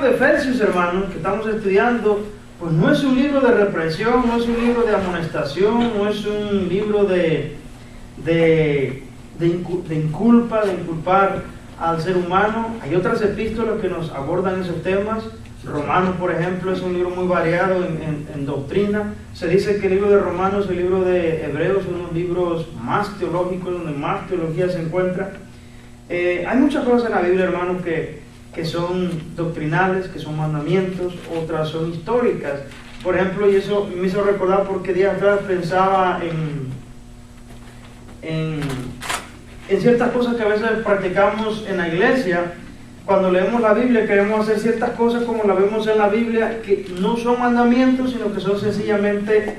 de Efesios, hermanos, que estamos estudiando, pues no es un libro de reprensión, no es un libro de amonestación, no es un libro de inculpar al ser humano. Hay otras epístolas que nos abordan esos temas. Romanos, por ejemplo, es un libro muy variado en doctrina. Se dice que el libro de Romanos y el libro de Hebreos son los libros más teológicos, donde más teología se encuentra. Hay muchas cosas en la Biblia, hermanos, que son doctrinales, que son mandamientos, otras son históricas. Por ejemplo, y eso me hizo recordar porque días atrás pensaba en ciertas cosas que a veces practicamos en la iglesia. Cuando leemos la Biblia queremos hacer ciertas cosas como la vemos en la Biblia, que no son mandamientos, sino que son sencillamente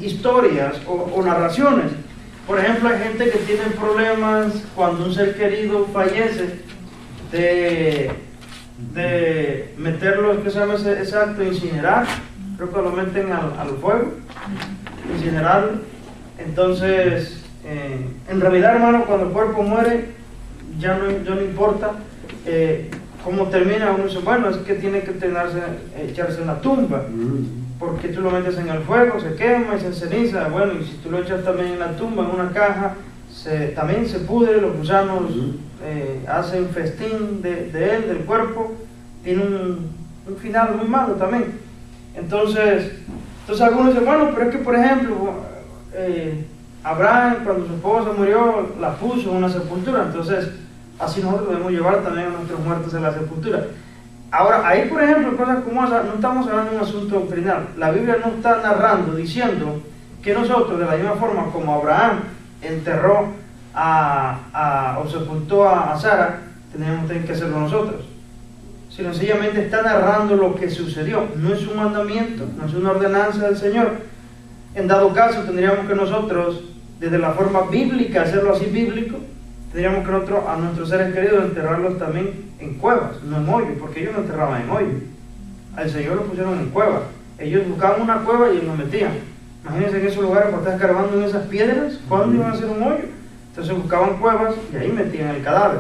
historias o narraciones. Por ejemplo, hay gente que tiene problemas cuando un ser querido fallece, de meterlo, ¿qué se llama ese acto? Incinerar. Creo que lo meten al fuego, incinerarlo. Entonces, en realidad, hermano, cuando el cuerpo muere, ya no importa cómo termina. Uno dice, bueno, es que tiene que echarse en la tumba, porque tú lo metes en el fuego, se quema y se ceniza. Bueno, y si tú lo echas también en la tumba, en una caja, también se pudre, los gusanos hacen festín de él, del cuerpo. Tiene un final muy malo también. Entonces algunos dicen, bueno, pero es que, por ejemplo, Abraham, cuando su esposa murió, la puso en una sepultura. Entonces, así nosotros debemos llevar también a nuestros muertos en la sepultura. Ahora, ahí, por ejemplo, cosas como esa, no estamos hablando de un asunto doctrinal. La Biblia no está narrando, diciendo que nosotros, de la misma forma como Abraham enterró o sepultó a Sara, tenemos que hacerlo nosotros. Sino sencillamente está narrando lo que sucedió. No es un mandamiento, no es una ordenanza del Señor. En dado caso, tendríamos que nosotros, desde la forma bíblica, hacerlo así bíblico. Tendríamos que nosotros, a nuestros seres queridos, enterrarlos también en cuevas, no en hoyos, porque ellos no enterraban en hoyos. Al Señor lo pusieron en cuevas. Ellos buscaban una cueva y nos metían. Imagínense en esos lugares, por estar escarbando en esas piedras, ¿cuándo iban a hacer un hoyo? Entonces buscaban cuevas y ahí metían el cadáver.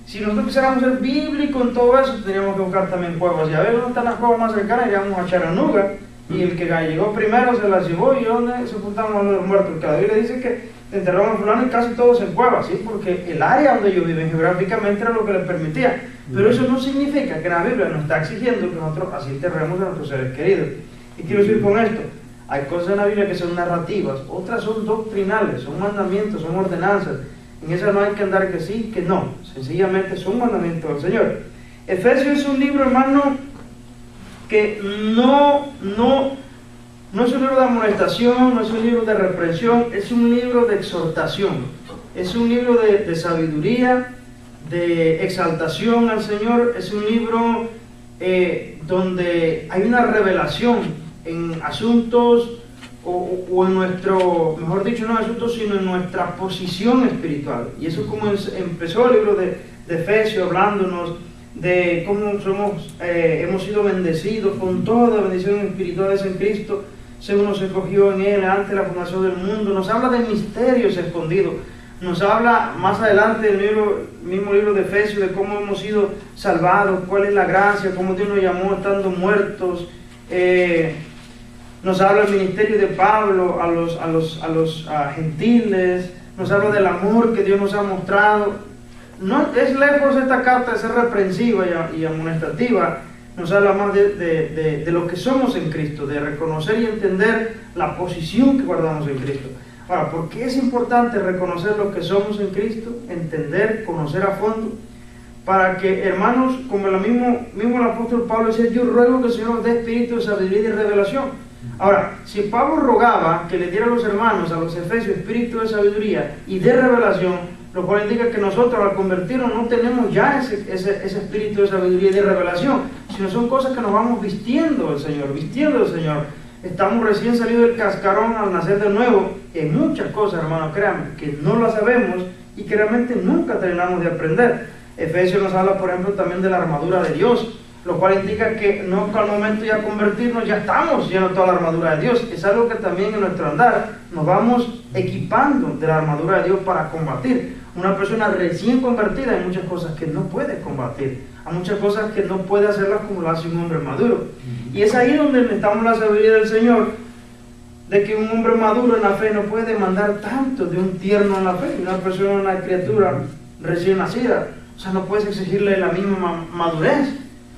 Si nosotros quisiéramos ser bíblicos en todo eso, tendríamos que buscar también cuevas. Y a ver dónde están las cuevas más cercanas, iríamos a Chattanooga. Y el que llegó primero se las llevó. ¿Y dónde sepultaban a los muertos? Porque la Biblia dice que enterraban a fulano y casi todos en cuevas, ¿sí? Porque el área donde ellos viven geográficamente era lo que les permitía. Pero eso no significa que la Biblia nos está exigiendo que nosotros así enterremos a nuestros seres queridos. Y quiero decir con esto, hay cosas en la Biblia que son narrativas, otras son doctrinales, son mandamientos, son ordenanzas. En esas no hay que andar que sí, que no. Sencillamente son mandamientos del Señor. Efesios es un libro, hermano, que no es un libro de amonestación, no es un libro de reprensión, es un libro de exhortación. Es un libro de sabiduría, de exaltación al Señor. Es un libro donde hay una revelación en asuntos o en nuestro, mejor dicho, no en asuntos, sino en nuestra posición espiritual. Y eso es como empezó el libro de Efesios, hablándonos de cómo hemos sido bendecidos con toda bendición espiritual en Cristo, según nos escogió en Él antes de la fundación del mundo. Nos habla de misterios escondidos. Nos habla más adelante en el mismo libro de Efesios de cómo hemos sido salvados, cuál es la gracia, cómo Dios nos llamó estando muertos. Nos habla del ministerio de Pablo a los gentiles. Nos habla del amor que Dios nos ha mostrado. No es lejos esta carta de ser reprensiva y amonestativa. Nos habla más de lo que somos en Cristo, de reconocer y entender la posición que guardamos en Cristo. Ahora, ¿por qué es importante reconocer lo que somos en Cristo? Entender, conocer a fondo, para que, hermanos, como el mismo el apóstol Pablo decía, yo ruego que el Señor nos dé espíritu de sabiduría y de revelación. Ahora, si Pablo rogaba que le diera a los hermanos, a los efesios, espíritu de sabiduría y de revelación, lo cual indica que nosotros al convertirnos no tenemos ya ese espíritu de sabiduría y de revelación, sino son cosas que nos vamos vistiendo del Señor. Estamos recién salidos del cascarón al nacer de nuevo, y hay muchas cosas, hermanos, créanme, que no las sabemos y que realmente nunca terminamos de aprender. Efesios nos habla, por ejemplo, también de la armadura de Dios, lo cual indica que no al momento ya convertirnos ya estamos llenos de toda la armadura de Dios. Es algo que también en nuestro andar nos vamos equipando de la armadura de Dios para combatir. Una persona recién convertida hay muchas cosas que no puede combatir. a muchas cosas que no puede hacerlas como lo hace un hombre maduro. Y es ahí donde necesitamos la sabiduría del Señor, de que un hombre maduro en la fe no puede demandar tanto de un tierno en la fe, una persona, una criatura recién nacida. O sea, no puedes exigirle la misma madurez.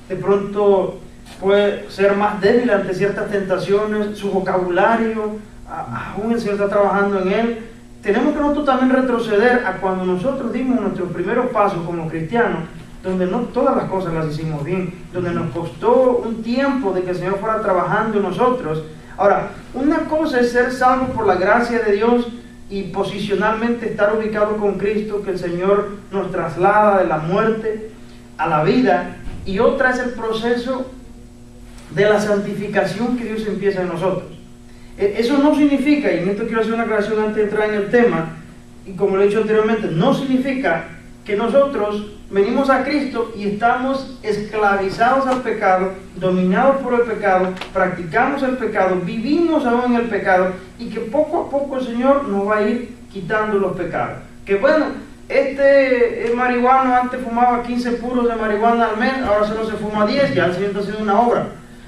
De pronto puede ser más débil ante ciertas tentaciones, su vocabulario, aún el Señor está trabajando en él. Tenemos que nosotros también retroceder a cuando nosotros dimos nuestros primeros pasos como cristianos, donde no todas las cosas las hicimos bien, donde nos costó un tiempo de que el Señor fuera trabajando en nosotros. Ahora, una cosa es ser salvo por la gracia de Dios y posicionalmente estar ubicado con Cristo, que el Señor nos traslada de la muerte a la vida, y otra es el proceso de la santificación que Dios empieza en nosotros. Eso no significa, y en esto quiero hacer una aclaración antes de entrar en el tema, y como lo he dicho anteriormente, no significa que nosotros venimos a Cristo y estamos esclavizados al pecado, dominados por el pecado, practicamos el pecado, vivimos aún en el pecado, y que poco a poco el Señor nos va a ir quitando los pecados. Que bueno, este marihuano antes fumaba 15 puros de marihuana al mes, ahora solo se fuma 10, ya el Señor está haciendo una obra.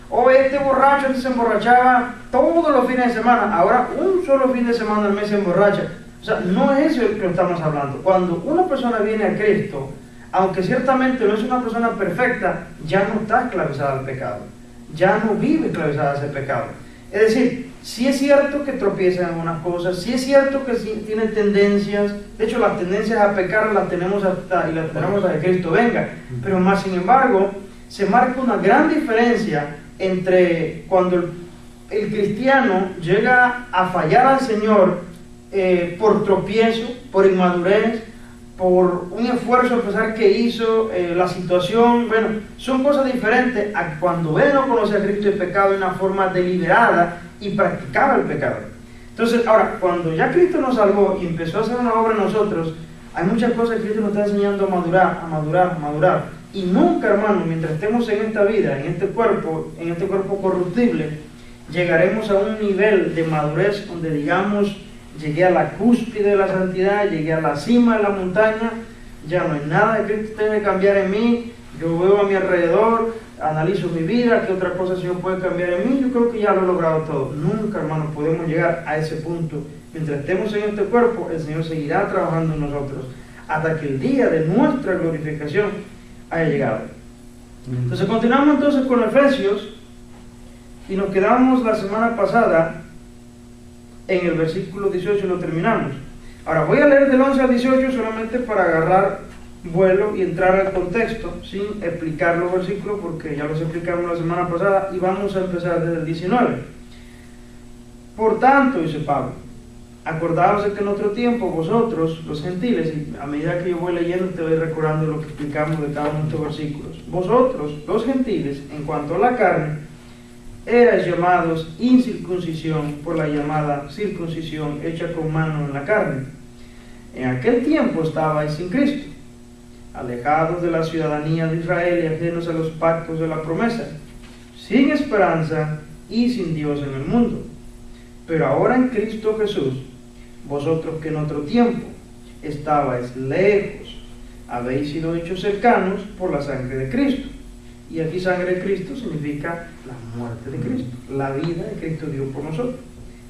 O este borracho antes se emborrachaba todos los fines de semana, ahora un solo fin de semana al mes se emborracha. O sea, no es eso de lo que estamos hablando. Cuando una persona viene a Cristo, aunque ciertamente no es una persona perfecta, ya no está esclavizada al pecado, ya no vive esclavizada a ese pecado. Es decir, sí es cierto que tropieza en algunas cosas, sí es cierto que sí tiene tendencias, de hecho las tendencias a pecar las tenemos hasta que Cristo venga, pero más sin embargo se marca una gran diferencia entre cuando el cristiano llega a fallar al Señor por tropiezo, por inmadurez, por un esfuerzo a pesar que hizo, la situación, bueno, son cosas diferentes a cuando él no conoce a Cristo y el pecado de una forma deliberada y practicaba el pecado. Entonces, ahora, cuando ya Cristo nos salvó y empezó a hacer una obra en nosotros, hay muchas cosas que Cristo nos está enseñando a madurar, a madurar, a madurar. Y nunca, hermano, mientras estemos en esta vida, en este cuerpo corruptible, llegaremos a un nivel de madurez donde digamos, llegué a la cúspide de la santidad, llegué a la cima de la montaña, ya no hay nada que Cristo tenga que cambiar en mí, yo veo a mi alrededor, analizo mi vida, qué otra cosa el Señor puede cambiar en mí, yo creo que ya lo he logrado todo. Nunca, hermano, podemos llegar a ese punto. Mientras estemos en este cuerpo, el Señor seguirá trabajando en nosotros, hasta que el día de nuestra glorificación haya llegado. Entonces continuamos entonces con Efesios, y nos quedamos la semana pasada en el versículo 18 y lo terminamos. Ahora voy a leer del 11 al 18 solamente para agarrar vuelo y entrar al contexto sin explicar los versículos porque ya los explicamos la semana pasada, y vamos a empezar desde el 19. Por tanto, dice Pablo, acordaos de que en otro tiempo vosotros, los gentiles, y a medida que yo voy leyendo te voy recordando lo que explicamos de cada uno de estos versículos, vosotros, los gentiles, en cuanto a la carne, erais llamados incircuncisión por la llamada circuncisión hecha con mano en la carne. En aquel tiempo estabais sin Cristo, alejados de la ciudadanía de Israel y ajenos a los pactos de la promesa, sin esperanza y sin Dios en el mundo. Pero ahora en Cristo Jesús, vosotros que en otro tiempo estabais lejos, habéis sido hechos cercanos por la sangre de Cristo. Y aquí sangre de Cristo significa la muerte de Cristo, la vida de Cristo dio por nosotros.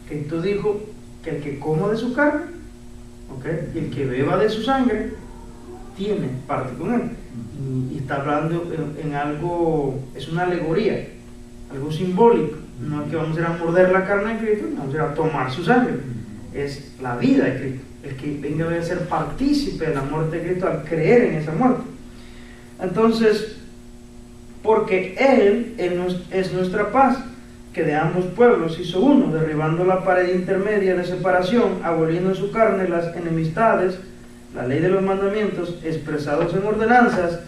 Cristo dijo que el que coma de su carne, y el que beba de su sangre, tiene parte con él. Y está hablando en algo, es una alegoría, algo simbólico. No es que vamos a ir a morder la carne de Cristo, vamos a ir a tomar su sangre. Es la vida de Cristo. El que venga a ser partícipe de la muerte de Cristo al creer en esa muerte. Entonces, porque Él es nuestra paz, que de ambos pueblos hizo uno, derribando la pared intermedia de separación, aboliendo en su carne las enemistades, la ley de los mandamientos expresados en ordenanzas,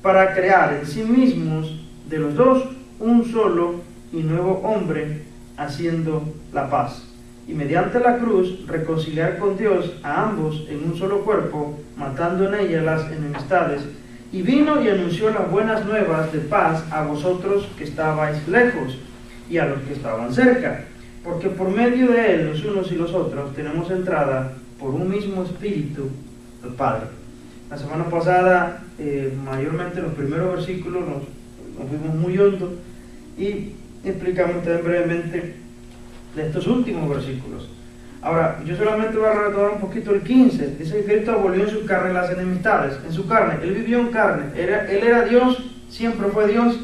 para crear en sí mismos de los dos un solo y nuevo hombre, haciendo la paz, y mediante la cruz reconciliar con Dios a ambos en un solo cuerpo, matando en ella las enemistades. Y vino y anunció las buenas nuevas de paz a vosotros que estabais lejos y a los que estaban cerca, porque por medio de él los unos y los otros tenemos entrada por un mismo espíritu al Padre. La semana pasada, mayormente los primeros versículos nos fuimos muy hondo y explicamos también brevemente de estos últimos versículos. Ahora, yo solamente voy a retomar un poquito el 15. Dice que Cristo abolió en su carne las enemistades. En su carne, Él vivió en carne. Él era Dios, siempre fue Dios,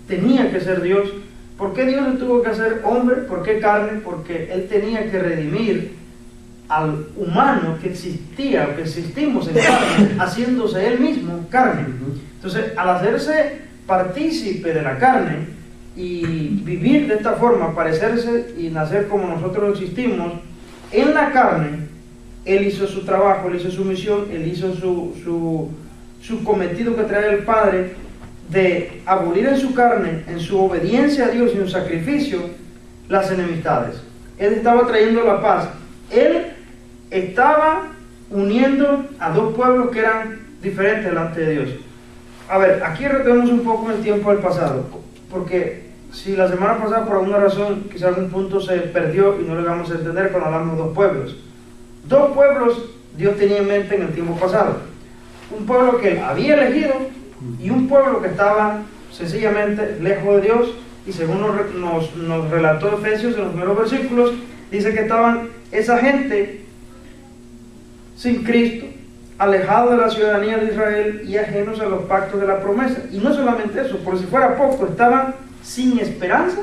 tenía que ser Dios. ¿Por qué Dios le tuvo que hacer hombre? ¿Por qué carne? Porque Él tenía que redimir al humano que existía, o que existimos en carne, haciéndose Él mismo carne. Entonces, al hacerse partícipe de la carne y vivir de esta forma, parecerse y nacer como nosotros existimos, en la carne, Él hizo su trabajo, Él hizo su misión, Él hizo su cometido que trae el Padre de abolir en su carne, en su obediencia a Dios y en su sacrificio, las enemistades. Él estaba trayendo la paz. Él estaba uniendo a dos pueblos que eran diferentes delante de Dios. A ver, aquí retomemos un poco el tiempo del pasado, porque si la semana pasada por alguna razón quizá algún punto se perdió y no lo vamos a entender cuando hablamos de dos pueblos. Dos pueblos Dios tenía en mente en el tiempo pasado. Un pueblo que Él había elegido y un pueblo que estaba sencillamente lejos de Dios, y según nos relató Efesios en los primeros versículos, dice que estaban esa gente sin Cristo, alejados de la ciudadanía de Israel y ajenos a los pactos de la promesa. Y no solamente eso, por si fuera poco, estaban sin esperanza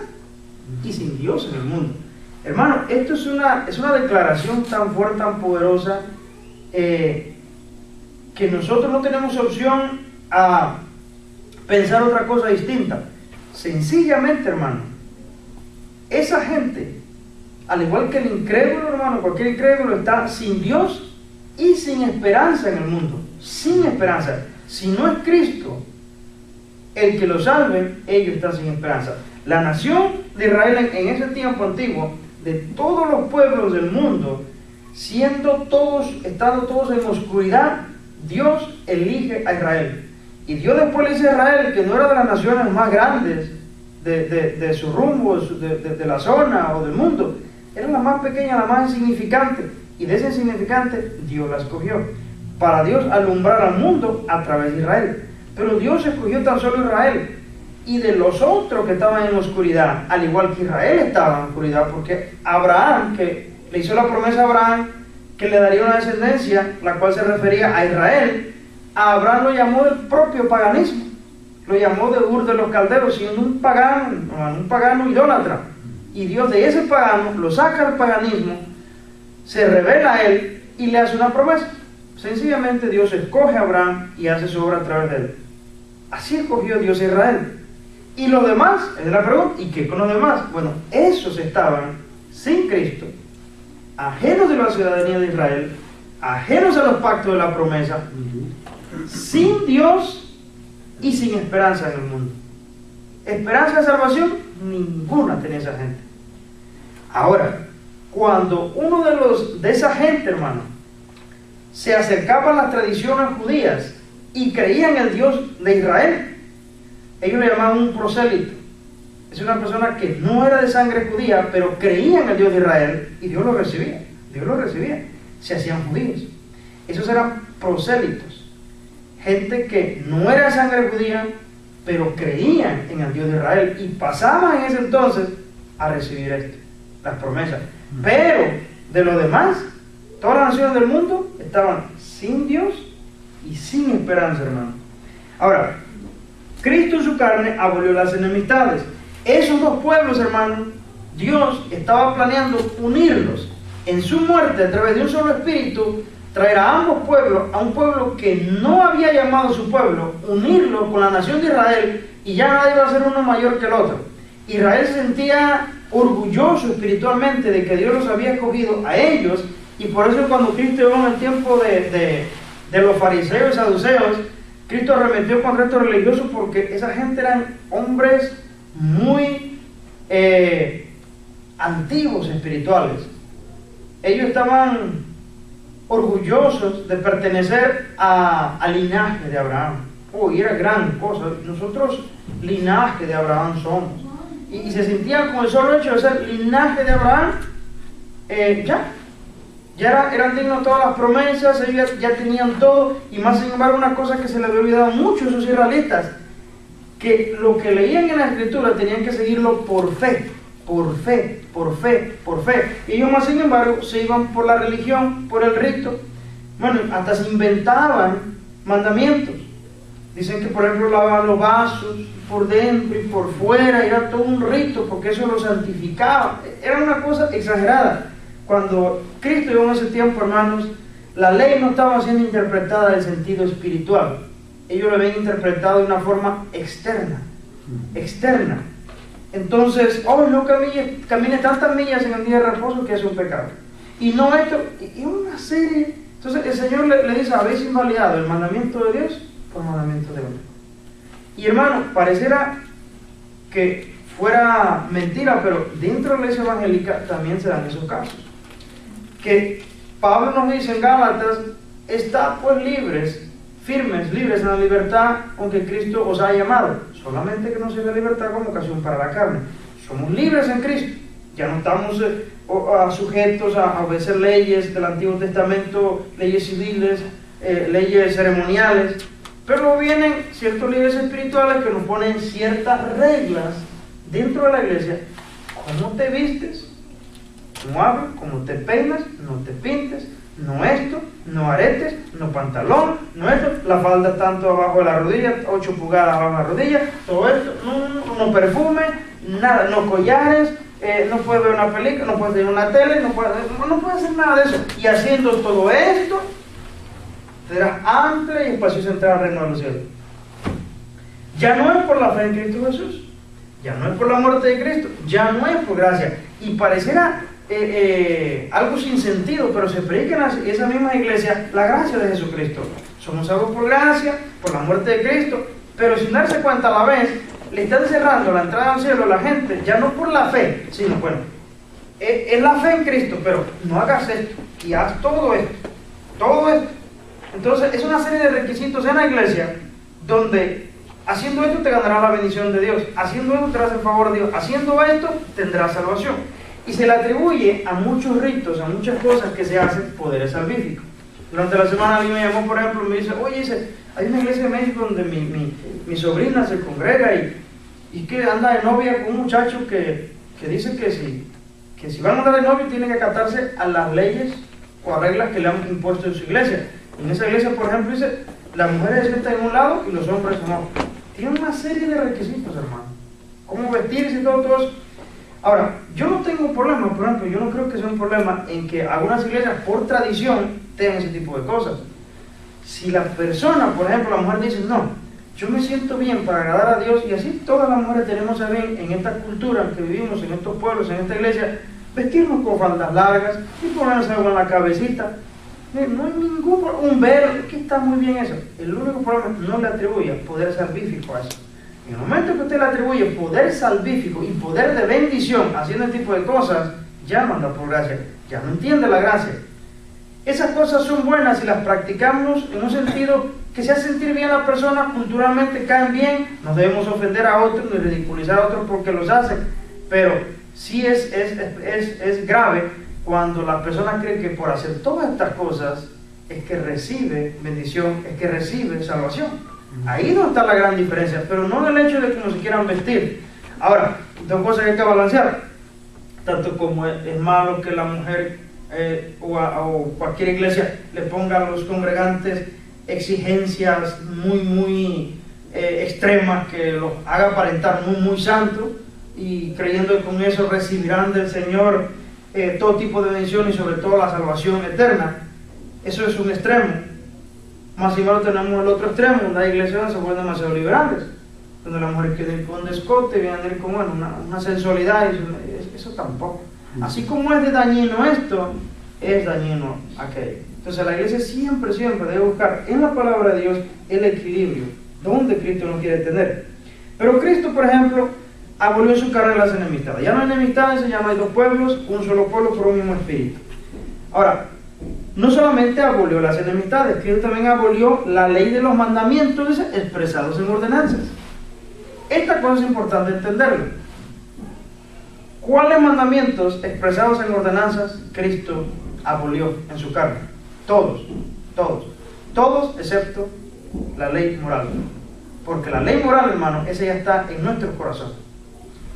y sin Dios en el mundo. Hermano, esto es una declaración tan fuerte, tan poderosa, que nosotros no tenemos opción a pensar otra cosa distinta. Sencillamente, hermano, esa gente, al igual que el incrédulo, hermano, cualquier incrédulo, está sin Dios y sin esperanza en el mundo. Sin esperanza. Si no es Cristo el que lo salve, ellos están sin esperanza. La nación de Israel en ese tiempo antiguo, de todos los pueblos del mundo, estando todos en oscuridad, Dios elige a Israel. Y Dios después le dice a Israel, que no era de las naciones más grandes de su rumbo, de la zona o del mundo, era la más pequeña, la más insignificante. Y de ese insignificante, Dios la escogió para Dios alumbrar al mundo a través de Israel. Pero Dios escogió tan solo a Israel, y de los otros que estaban en oscuridad, al igual que Israel estaba en oscuridad, porque Abraham, que le hizo la promesa a Abraham que le daría una descendencia, la cual se refería a Israel, a Abraham lo llamó del propio paganismo, lo llamó de Ur de los Caldeos, siendo un pagano idólatra. Y Dios de ese pagano lo saca al paganismo, se revela a él y le hace una promesa. Sencillamente Dios escoge a Abraham y hace su obra a través de él. Así escogió Dios a Israel. Y los demás, es la pregunta, ¿y qué con los demás? Bueno, esos estaban sin Cristo, ajenos de la ciudadanía de Israel, ajenos a los pactos de la promesa, sin Dios y sin esperanza en el mundo. Esperanza de salvación, ninguna tenía esa gente. Ahora, cuando uno de esa gente, hermano, se acercaba a las tradiciones judías y creía en el Dios de Israel, ellos le llamaban un prosélito. Es una persona que no era de sangre judía, pero creía en el Dios de Israel, y Dios lo recibía. Dios lo recibía. Se hacían judíos. Esos eran prosélitos. Gente que no era de sangre judía, pero creían en el Dios de Israel y pasaban en ese entonces a recibir esto, las promesas. Pero de los demás, todas las naciones del mundo estaban sin Dios y sin esperanza, hermano. Ahora, Cristo en su carne abolió las enemistades. Esos dos pueblos, hermano, Dios estaba planeando unirlos en su muerte a través de un solo espíritu, traer a ambos pueblos, a un pueblo que no había llamado su pueblo, unirlo con la nación de Israel, y ya nadie va a ser uno mayor que el otro. Israel se sentía orgulloso espiritualmente de que Dios los había escogido a ellos, y por eso cuando Cristo llegó en el tiempo de los fariseos y saduceos, Cristo arremetió con el resto religioso, porque esa gente eran hombres muy antiguos espirituales. Ellos estaban orgullosos de pertenecer al linaje de Abraham. Y era gran cosa. Nosotros linaje de Abraham somos. Y se sentían con el solo hecho de ser linaje de Abraham, ya. eran dignos todas las promesas, ellos ya tenían todo, y más sin embargo una cosa que se les había olvidado mucho a esos israelitas, que lo que leían en la Escritura tenían que seguirlo por fe, por fe, por fe, por fe. Y ellos más sin embargo se iban por la religión, por el rito. Bueno, hasta se inventaban mandamientos. Dicen que por ejemplo lavaban los vasos por dentro y por fuera, era todo un rito porque eso lo santificaba. Era una cosa exagerada. Cuando Cristo llegó en ese tiempo, hermanos, la ley no estaba siendo interpretada en el sentido espiritual. Ellos lo habían interpretado de una forma externa. Entonces, no camine tantas millas en el día de reposo que es un pecado. Y no esto, y una serie. Entonces el Señor le dice, habéis invalidado el mandamiento de Dios por mandamiento de hombre. Y hermano, pareciera que fuera mentira, pero dentro de la iglesia evangélica también se dan esos casos. Que Pablo nos dice en Gálatas, estad pues libres, firmes, libres en la libertad con que Cristo os ha llamado, solamente que no sea la libertad como ocasión para la carne. Somos libres en Cristo, ya no estamos sujetos a obedecer leyes del Antiguo Testamento, leyes civiles, leyes ceremoniales, pero vienen ciertos líderes espirituales que nos ponen ciertas reglas dentro de la iglesia. ¿Cómo te vistes? No hablas, cómo te peinas, no te pintes, no esto, no aretes, no pantalón, no esto, la falda tanto abajo de la rodilla, 8 pulgadas abajo de la rodilla, todo esto, no perfume, nada, no collares, no puedes ver una película, no puedes ver una tele, no puedes hacer nada de eso. Y haciendo todo esto, serás amplia y espaciosa entrar al reino de los cielos. Ya no es por la fe en Cristo Jesús, ya no es por la muerte de Cristo, ya no es por gracia. Y pareciera algo sin sentido, pero se predica en esa misma iglesia la gracia de Jesucristo. Somos salvos por gracia, por la muerte de Cristo, pero sin darse cuenta a la vez, le están cerrando la entrada al cielo a la gente, ya no por la fe, sino bueno, es la fe en Cristo, pero no hagas esto y haz todo esto. Entonces es una serie de requisitos en la iglesia donde haciendo esto te ganarás la bendición de Dios, haciendo esto te harás el favor de Dios, haciendo esto tendrás salvación. Y se le atribuye a muchos ritos, a muchas cosas que se hacen poderes salvíficos. Durante la semana alguien me llamó, por ejemplo, y me dice, oye, hay una iglesia en México donde mi sobrina se congrega y que anda de novia con un muchacho que dice que si van a andar de novia tienen que acatarse a las leyes o a reglas que le han impuesto en su iglesia. En esa iglesia, por ejemplo, dice, las mujeres se sientan en un lado y los hombres en otro. Tiene una serie de requisitos, hermano. Cómo vestirse y todo eso. Ahora, yo no tengo un problema, por ejemplo, yo no creo que sea un problema en que algunas iglesias, por tradición, tengan ese tipo de cosas. Si la persona, por ejemplo, la mujer dice, no, yo me siento bien para agradar a Dios, y así todas las mujeres tenemos a bien en esta cultura en que vivimos, en estos pueblos, en esta iglesia, vestirnos con faldas largas y ponernos algo en la cabecita. No hay ningún problema, un velo, que está muy bien eso. El único problema es no le atribuye poder salvífico a eso. En el momento que usted le atribuye poder salvífico y poder de bendición haciendo este tipo de cosas, ya no anda por gracia, ya no entiende la gracia. Esas cosas son buenas si las practicamos en un sentido que se hace sentir bien a la persona, culturalmente caen bien, no debemos ofender a otros ni ridiculizar a otros porque los hacen, pero sí es grave cuando la persona cree que por hacer todas estas cosas es que recibe bendición, es que recibe salvación. Ahí no está la gran diferencia, pero no en el hecho de que no se quieran vestir. Ahora, dos cosas que hay que balancear. Tanto como es malo que la mujer o cualquier iglesia le ponga a los congregantes exigencias muy extremas que los haga aparentar muy santos y creyendo que con eso recibirán del Señor todo tipo de bendición y sobre todo la salvación eterna. Eso es un extremo. Más sin embargo tenemos el otro extremo, donde hay iglesias que se vuelven demasiado liberales, donde la mujer quiere ir con un descote, viene a ir con una sensualidad, y eso tampoco. Así como es de dañino esto, es dañino aquello. Entonces la iglesia siempre debe buscar en la palabra de Dios el equilibrio, donde Cristo no quiere tener. Pero Cristo, por ejemplo, abolió en su carne las enemistades. Ya no hay enemistades, ya no hay dos pueblos, un solo pueblo por un mismo espíritu. Ahora, no solamente abolió las enemistades, Cristo también abolió la ley de los mandamientos expresados en ordenanzas. Esta cosa es importante entenderlo. ¿Cuáles mandamientos expresados en ordenanzas Cristo abolió en su carne. Todos excepto la ley moral. Porque la ley moral, hermano, esa ya está en nuestro corazón.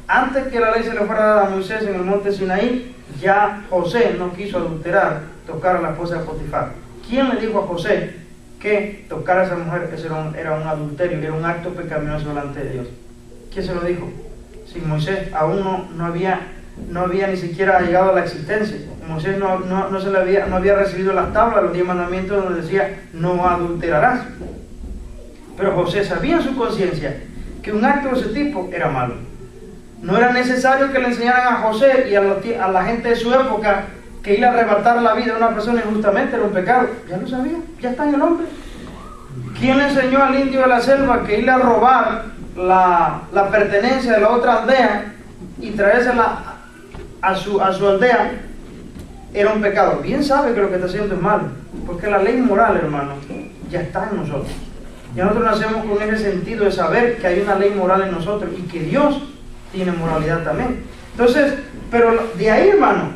Antes que la ley se le fuera dada a Moisés en el monte Sinaí, ya José no quiso adulterar, tocar a la esposa de Potifar. ¿Quién le dijo a José que tocar a esa mujer era un adulterio, era un acto pecaminoso delante de Dios? ¿Quién se lo dijo? Si Moisés aún no había ni siquiera llegado a la existencia. Moisés no había recibido las tablas, los 10 mandamientos donde decía no adulterarás. Pero José sabía en su conciencia que un acto de ese tipo era malo. No era necesario que le enseñaran a José y a la gente de su época que ir a arrebatar la vida de una persona injustamente era un pecado. Ya lo sabía, ya está en el hombre. ¿Quién le enseñó al indio de la selva que ir a robar la pertenencia de la otra aldea y traérsela a su aldea era un pecado? Bien sabe que lo que está haciendo es malo, porque la ley moral, hermano, ya está en nosotros. Ya nosotros nacemos con ese sentido de saber que hay una ley moral en nosotros y que Dios tiene moralidad también. Entonces, pero de ahí, hermano,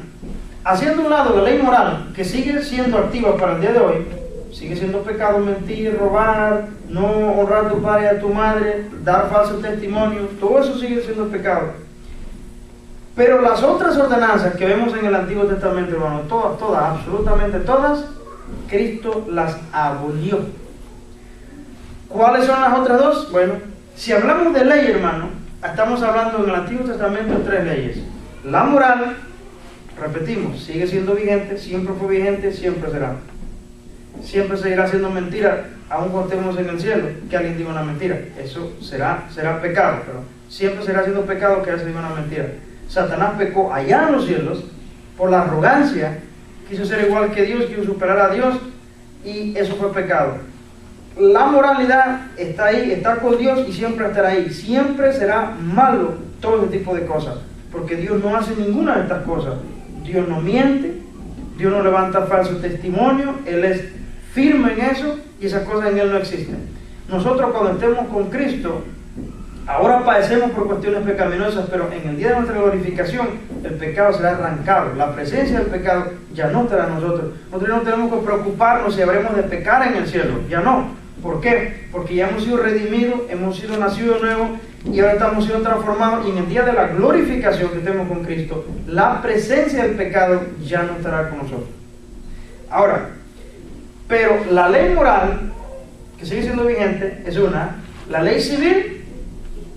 haciendo un lado la ley moral, que sigue siendo activa para el día de hoy, sigue siendo pecado mentir, robar, no honrar a tu padre y a tu madre, dar falsos testimonios, todo eso sigue siendo pecado. Pero las otras ordenanzas que vemos en el Antiguo Testamento, hermano, todas, absolutamente todas, Cristo las abolió. ¿Cuáles son las otras dos? Bueno, si hablamos de ley, hermano, estamos hablando en el Antiguo Testamento de 3 leyes. La moral, repetimos, sigue siendo vigente, siempre fue vigente, siempre será. Siempre seguirá siendo mentira, aun cuando estemos en el cielo, que alguien diga una mentira. Eso será pecado, pero siempre será siendo pecado que alguien diga una mentira. Satanás pecó allá en los cielos por la arrogancia, quiso ser igual que Dios, quiso superar a Dios, y eso fue pecado. La moralidad está ahí, está con Dios y siempre estará ahí. Siempre será malo todo ese tipo de cosas, porque Dios no hace ninguna de estas cosas. Dios no miente, Dios no levanta falso testimonio, Él es firme en eso y esas cosas en Él no existen. Nosotros cuando estemos con Cristo, ahora padecemos por cuestiones pecaminosas, pero en el día de nuestra glorificación el pecado será arrancado, la presencia del pecado ya no estará en nosotros. Nosotros no tenemos que preocuparnos si habremos de pecar en el cielo, ya no. ¿Por qué? Porque ya hemos sido redimidos, hemos sido nacidos de nuevo y ahora estamos siendo transformados, y en el día de la glorificación que tenemos con Cristo, la presencia del pecado ya no estará con nosotros. Ahora, pero la ley moral, que sigue siendo vigente, es una, la ley civil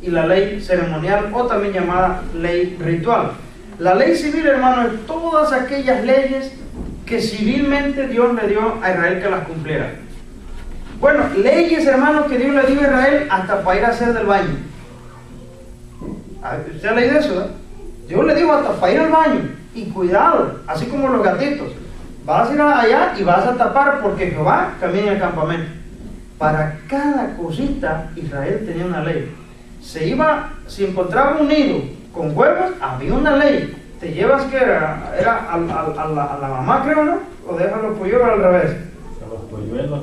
y la ley ceremonial, o también llamada ley ritual. La ley civil, hermano, es todas aquellas leyes que civilmente Dios le dio a Israel que las cumpliera. Bueno, leyes, hermano, que Dios le dio a Israel hasta para ir a hacer del baño. ¿Usted ha leído eso? Dios le dijo hasta para ir al baño. Y cuidado, así como los gatitos. Vas a ir allá y vas a tapar, porque Jehová camina en el campamento. Para cada cosita Israel tenía una ley. Si encontraba un nido con huevos, había una ley. Te llevas, que era a la mamá, creo, ¿no? O dejas los polluelos al revés.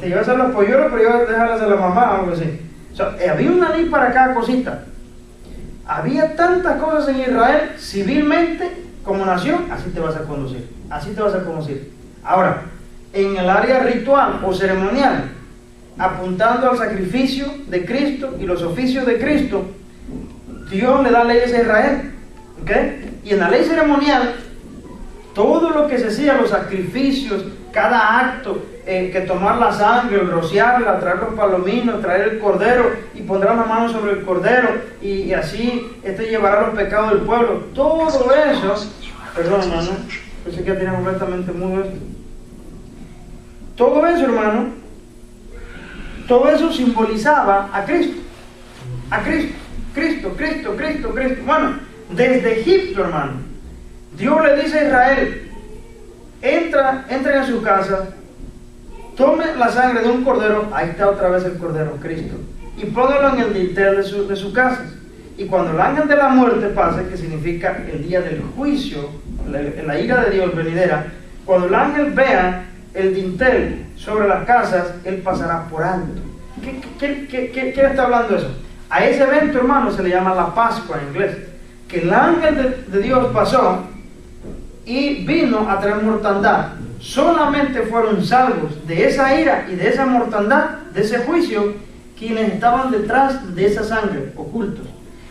Te llevas a los polluelos, pero déjalas a la mamá o algo así. O sea, había una ley para cada cosita. Había tantas cosas en Israel, civilmente, como nación, así te vas a conducir. Así te vas a conducir. Ahora, en el área ritual o ceremonial, apuntando al sacrificio de Cristo y los oficios de Cristo, Dios le da leyes a Israel. ¿Okay? Y en la ley ceremonial, todo lo que se hacía, los sacrificios, cada acto, que tomar la sangre, rociarla, traer los palominos, traer el cordero y pondrá la mano sobre el cordero y así llevará los pecados del pueblo. Todo eso, perdón, hermano, pensé que ya tenía completamente mudo esto. Todo eso, hermano, todo eso simbolizaba a Cristo. A Cristo. Cristo. Bueno, desde Egipto, hermano, Dios le dice a Israel: entren a su casa, tomen la sangre de un cordero, ahí está otra vez el cordero, Cristo, y pónganlo en el dintel de su casa. Y cuando el ángel de la muerte pase, que significa el día del juicio, la ira de Dios venidera, cuando el ángel vea el dintel sobre las casas, él pasará por alto. ¿Qué está hablando eso? A ese evento, hermano, se le llama la Pascua en inglés, que el ángel de Dios pasó y vino a traer mortandad. solamente fueron salvos de esa ira y de esa mortandad, de ese juicio, quienes estaban detrás de esa sangre, ocultos.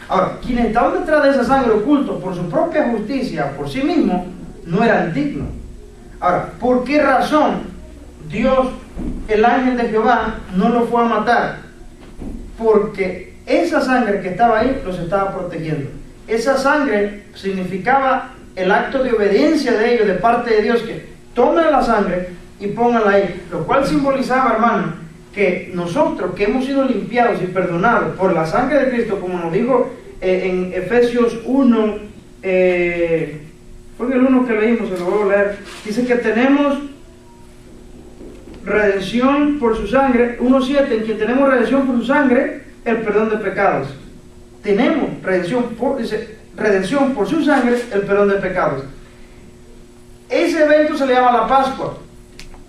Ahora, quienes estaban detrás de esa sangre ocultos por su propia justicia, por sí mismos, no eran dignos. Ahora, ¿por qué razón Dios, el ángel de Jehová, no lo fue a matar? Porque esa sangre que estaba ahí los estaba protegiendo. Esa sangre significaba el acto de obediencia de ellos, de parte de Dios, que tomen la sangre y pónganla ahí, lo cual simbolizaba, hermano, que nosotros que hemos sido limpiados y perdonados por la sangre de Cristo, como nos dijo en Efesios 1, fue el 1 que leímos, se lo voy a leer, dice que tenemos redención por su sangre, 1:7, en quien tenemos redención por su sangre, el perdón de pecados. Tenemos redención por su sangre, el perdón de pecados. Ese evento se le llama la Pascua,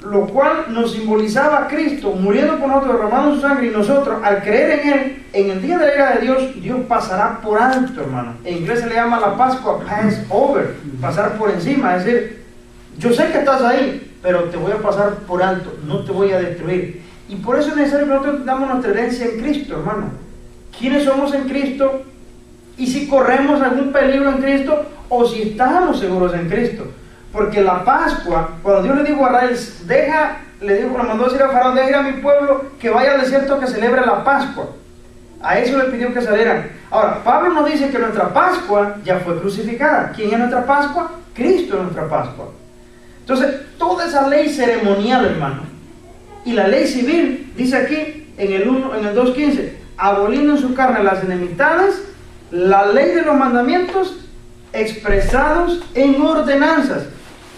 lo cual nos simbolizaba a Cristo muriendo por nosotros, derramando su sangre, y nosotros, al creer en Él, en el día de la ira de Dios, Dios pasará por alto, hermano. En inglés se le llama la Pascua, pass over, pasar por encima, es decir, yo sé que estás ahí, pero te voy a pasar por alto, no te voy a destruir. Y por eso es necesario que nosotros damos nuestra herencia en Cristo, hermano. ¿Quiénes somos en Cristo? Y si corremos algún peligro en Cristo, o si estamos seguros en Cristo. Porque la Pascua, cuando Dios le dijo a Israel, le mandó a decir a Faraón, deja ir a mi pueblo que vaya al desierto que celebre la Pascua. A eso le pidió que salieran. Ahora, Pablo nos dice que nuestra Pascua ya fue crucificada. ¿Quién es nuestra Pascua? Cristo es nuestra Pascua. Entonces, toda esa ley ceremonial, hermano, y la ley civil, dice aquí en el 2:15, aboliendo en su carne las enemistades, la ley de los mandamientos expresados en ordenanzas.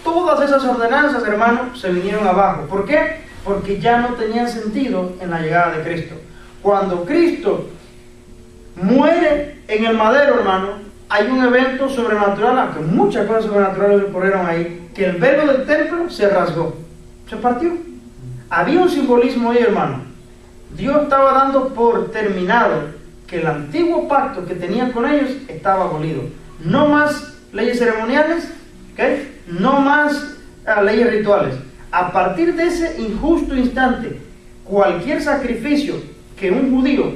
Todas esas ordenanzas, hermano, se vinieron abajo. ¿Por qué? Porque ya no tenían sentido en la llegada de Cristo. Cuando Cristo muere en el madero, hermano, hay un evento sobrenatural, aunque muchas cosas sobrenaturales ocurrieron ahí, que el velo del templo se rasgó, se partió. Había un simbolismo ahí, hermano. Dios estaba dando por terminado que el antiguo pacto que tenía con ellos estaba abolido. No más leyes ceremoniales, ¿okay? No más leyes rituales. A partir de ese injusto instante, cualquier sacrificio que un judío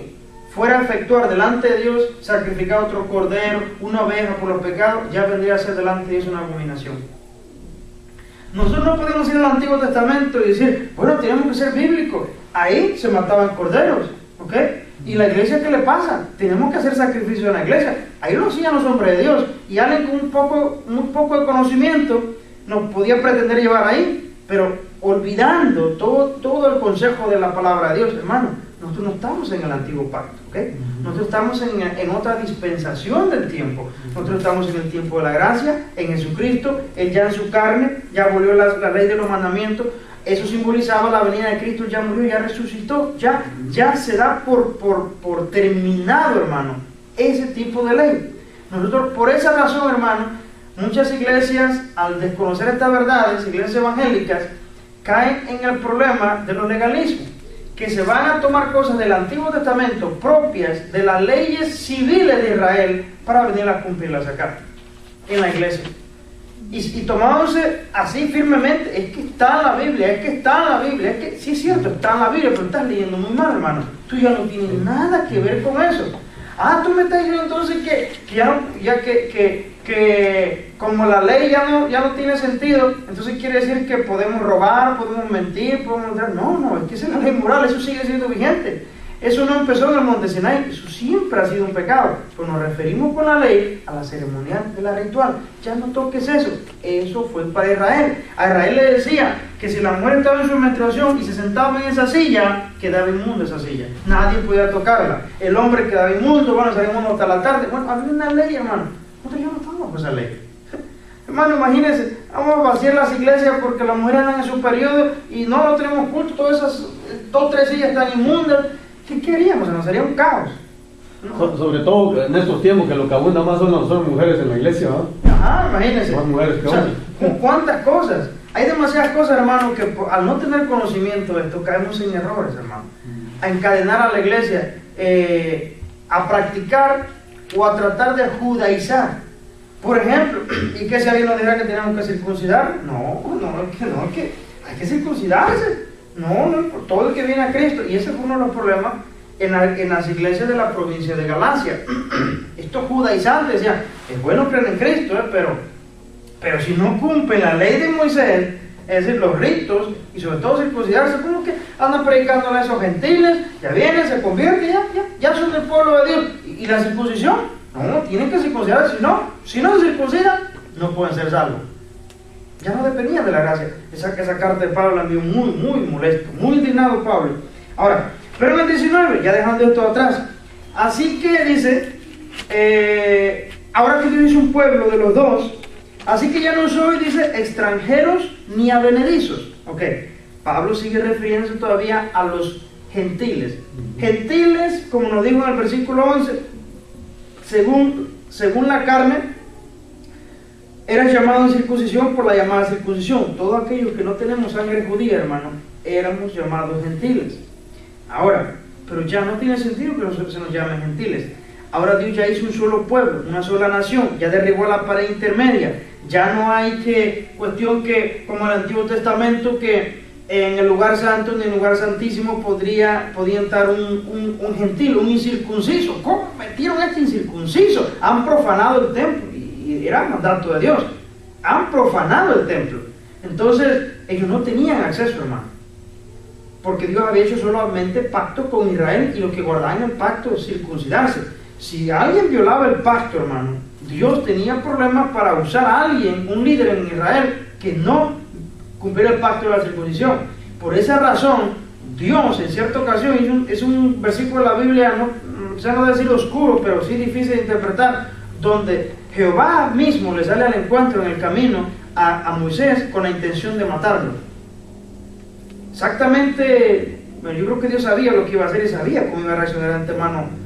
fuera a efectuar delante de Dios, sacrificar otro cordero, una oveja por los pecados, ya vendría a ser delante de Dios una abominación. Nosotros no podemos ir al Antiguo Testamento y decir, bueno, tenemos que ser bíblicos. Ahí se mataban corderos, ¿ok? ¿Y la iglesia qué le pasa? Tenemos que hacer sacrificio en la iglesia. Ahí lo hacían los hombres de Dios. Y alguien con muy poco de conocimiento nos podía pretender llevar ahí, pero olvidando todo el consejo de la palabra de Dios, hermano. Nosotros no estamos en el antiguo pacto, ¿ok? Nosotros estamos en otra dispensación del tiempo. Nosotros estamos en el tiempo de la gracia, en Jesucristo. Él ya en su carne, ya abolió la ley de los mandamientos. Eso simbolizaba la venida de Cristo, ya murió, ya resucitó, ya se da por terminado, hermano, ese tipo de ley. Nosotros, por esa razón, hermano, muchas iglesias, al desconocer estas verdades, iglesias evangélicas, caen en el problema de los legalismos, que se van a tomar cosas del Antiguo Testamento propias de las leyes civiles de Israel para venir a cumplirlas acá, en la iglesia. Y tomándose así firmemente, es que está en la Biblia, es que sí es cierto, está en la Biblia, pero estás leyendo muy mal, hermano. Tú ya no tienes nada que ver con eso. Tú me estás diciendo entonces que como la ley ya no tiene sentido, entonces quiere decir que podemos robar, podemos mentir, podemos... No, es que esa es la ley moral, eso sigue siendo vigente. Eso no empezó en el monte Sinai, eso siempre ha sido un pecado. Pues nos referimos con la ley a la ceremonial de la ritual. Ya no toques eso. Eso fue para Israel. A Israel le decía que si la mujer estaba en su menstruación y se sentaba en esa silla, quedaba inmundo esa silla. Nadie podía tocarla. El hombre quedaba inmundo, bueno, salía inmundo hasta la tarde. Bueno, había una ley, hermano. Nosotros ya no estamos bajo esa ley. Hermano, imagínense, vamos a vaciar las iglesias porque las mujeres andan en su periodo y no tenemos culto, todas esas 2 o 3 sillas están inmundas. ¿Qué queríamos? Se nos sería un caos. ¿No? Sobre todo en estos tiempos que lo que abunda más son mujeres en la iglesia, ¿no? Ajá, imagínense. Más mujeres que hombres. ¿Con cuántas cosas? Hay demasiadas cosas, hermano, que al no tener conocimiento de esto caemos en errores, hermano. A encadenar a la iglesia, a practicar o a tratar de judaizar. Por ejemplo, ¿y qué si alguien nos dijera que tenemos que circuncidar? No, es que hay que circuncidarse. No, por todo el que viene a Cristo. Y ese fue uno de los problemas en las iglesias de la provincia de Galacia. Estos judaizantes decían, es bueno creer en Cristo, pero si no cumple la ley de Moisés, es decir, los ritos, y sobre todo circuncidarse, como que andan predicándole a esos gentiles, ya vienen, se convierten, ya son del pueblo de Dios. ¿Y la circuncisión? No, tienen que circuncidarse, si no se circuncidan, no pueden ser salvos. Ya no dependía de la gracia. Esa carta de Pablo la envió muy molesto, muy indignado Pablo. Ahora, pero en el 19, ya dejando esto atrás, así que dice, ahora que Dios hizo un pueblo de los dos, así que ya no soy, dice, extranjeros ni advenedizos. Ok, Pablo sigue refiriéndose todavía a los gentiles. Gentiles, como nos dijo en el versículo 11, según la carne, eran llamados circuncisión por la llamada circuncisión. Todos aquellos que no tenemos sangre judía, hermano, éramos llamados gentiles. Ahora, pero ya no tiene sentido que nosotros se nos llamen gentiles. Ahora Dios ya hizo un solo pueblo, una sola nación, ya derribó la pared intermedia. Ya no hay cuestión que, como en el Antiguo Testamento, que en el lugar santo, en el lugar santísimo, podía entrar un gentil, un incircunciso. ¿Cómo metieron a este incircunciso? Han profanado el templo, y era mandato de Dios. Han profanado el templo. Entonces, ellos no tenían acceso, hermano, porque Dios había hecho solamente pacto con Israel, y los que guardaban el pacto circuncidarse. Si alguien violaba el pacto, hermano, Dios tenía problemas para usar a alguien, un líder en Israel, que no cumpliera el pacto de la circuncisión. Por esa razón, Dios en cierta ocasión, es un versículo de la Biblia, no decir oscuro, pero sí difícil de interpretar, donde Jehová mismo le sale al encuentro en el camino a Moisés con la intención de matarlo. Exactamente, bueno, yo creo que Dios sabía lo que iba a hacer y sabía cómo iba a reaccionar de antemano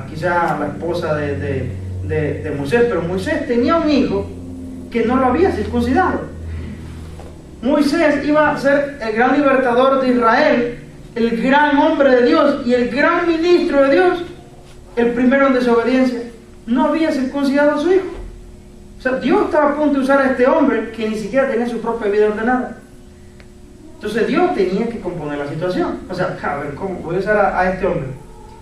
quizá la esposa de Moisés, pero Moisés tenía un hijo que no lo había circuncidado. Moisés iba a ser el gran libertador de Israel, el gran hombre de Dios y el gran ministro de Dios, el primero en desobediencia. No había circuncidado a su hijo. O sea, Dios estaba a punto de usar a este hombre que ni siquiera tenía su propia vida ordenada. Entonces Dios tenía que componer la situación. O sea, a ver, ¿cómo voy a usar a este hombre?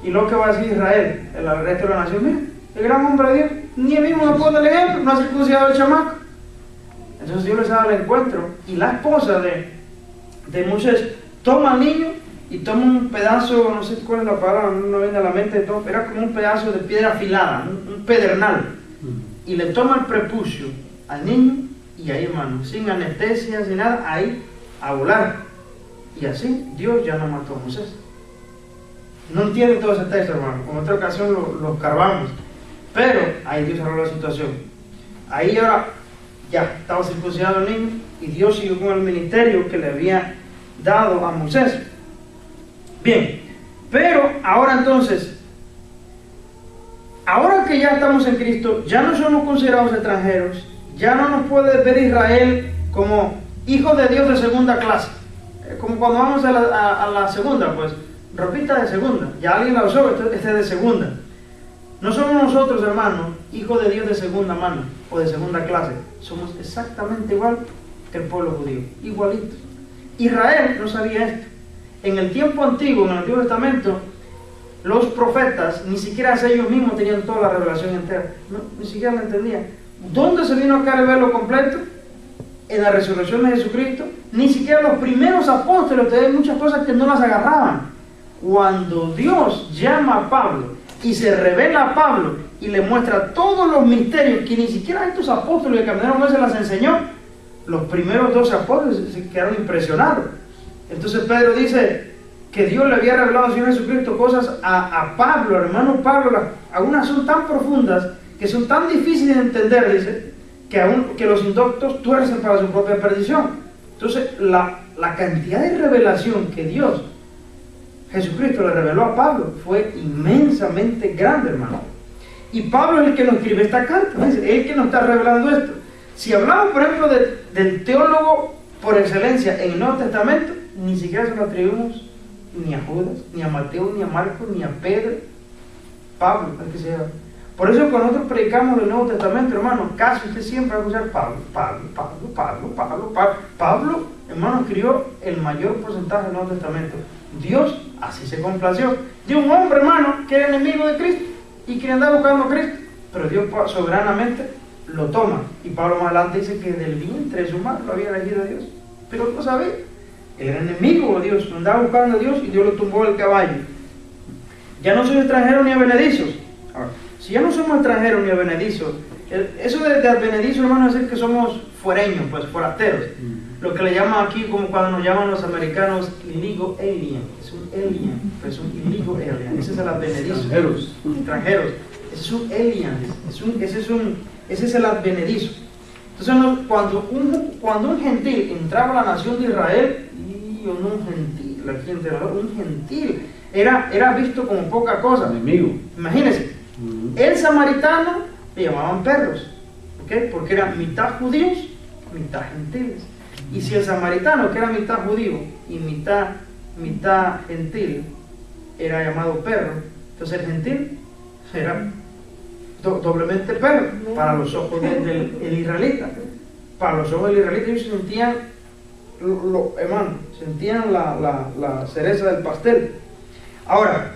Y lo que va a decir Israel, el resto de la nación, mira, el gran hombre de Dios, ni él mismo nos pone el ejemplo, no ha circuncidado al chamaco. Entonces Dios les da el encuentro, y la esposa de Moisés toma al niño y toma un pedazo, no sé cuál es la palabra, no me viene a la mente, era como un pedazo de piedra afilada, un pedernal, y le toma el prepucio al niño, y ahí, hermano, sin anestesia, sin nada, ahí a volar. Y así Dios ya no mató a Moisés. No entiendo todo ese texto, hermano, en otra ocasión lo escarbamos, pero ahí Dios arregló la situación. Ahí ahora ya estaba circuncidado el niño, y Dios siguió con el ministerio que le había dado a Moisés. Bien, pero ahora entonces, ahora que ya estamos en Cristo, ya no somos considerados extranjeros, ya no nos puede ver Israel como hijos de Dios de segunda clase. Como cuando vamos a la segunda, pues, ropita de segunda, ya alguien la usó, este es de segunda. No somos nosotros, hermanos, hijos de Dios de segunda mano o de segunda clase. Somos exactamente igual que el pueblo judío, igualitos. Israel no sabía esto. En el tiempo antiguo, en el Antiguo Testamento, los profetas, ni siquiera ellos mismos tenían toda la revelación entera. No, ni siquiera la entendían. ¿Dónde se vino acá el velo completo? En la resurrección de Jesucristo. Ni siquiera los primeros apóstoles tenían muchas cosas que no las agarraban. Cuando Dios llama a Pablo y se revela a Pablo y le muestra todos los misterios que ni siquiera estos apóstoles que caminaron con él se las enseñó, los primeros 12 apóstoles se quedaron impresionados. Entonces Pedro dice que Dios le había revelado al Señor Jesucristo cosas a Pablo, hermano Pablo, algunas son tan profundas, que son tan difíciles de entender, dice, que los indoctos tuercen para su propia perdición. Entonces la cantidad de revelación que Dios, Jesucristo, le reveló a Pablo fue inmensamente grande, hermano. Y Pablo es el que nos escribe esta carta, es el que nos está revelando esto. Si hablamos, por ejemplo, del teólogo por excelencia en el Nuevo Testamento, ni siquiera se lo atribuimos ni a Judas, ni a Mateo, ni a Marcos, ni a Pedro. Pablo, el que se llama. Por eso cuando nosotros predicamos el Nuevo Testamento, hermano, casi usted siempre va a escuchar Pablo, hermano, escribió el mayor porcentaje del Nuevo Testamento. Dios así se complació de un hombre, hermano, que era enemigo de Cristo y que andaba buscando a Cristo, pero Dios soberanamente lo toma. Y Pablo más adelante dice que del vientre de su madre lo había elegido Dios, pero él no sabía. Él era enemigo de Dios, andaba buscando a Dios y Dios lo tumbó del caballo. Ya no soy extranjero ni advenedizos. Ahora, si ya no somos extranjeros ni advenedizos, eso de advenedizos, hermano, es decir que somos fuereños, pues forasteros. Lo que le llaman aquí, como cuando nos llaman los americanos, illegal alien. Es un alien, pues es un illegal alien. Ese es el advenedizo. Extranjeros. Ese es un alien, ese es el advenedizo. Entonces, cuando un gentil entraba a la nación de Israel, y un gentil, aquí un gentil, era visto como poca cosa. Enemigo. Imagínense, el samaritano le llamaban perros, ¿okay? Porque eran mitad judíos, mitad gentiles. Y si el samaritano, que era mitad judío y mitad gentil, era llamado perro, entonces el gentil era doblemente perro para los ojos del israelita. Para los ojos del israelita ellos sentían, sentían la cereza del pastel. Ahora,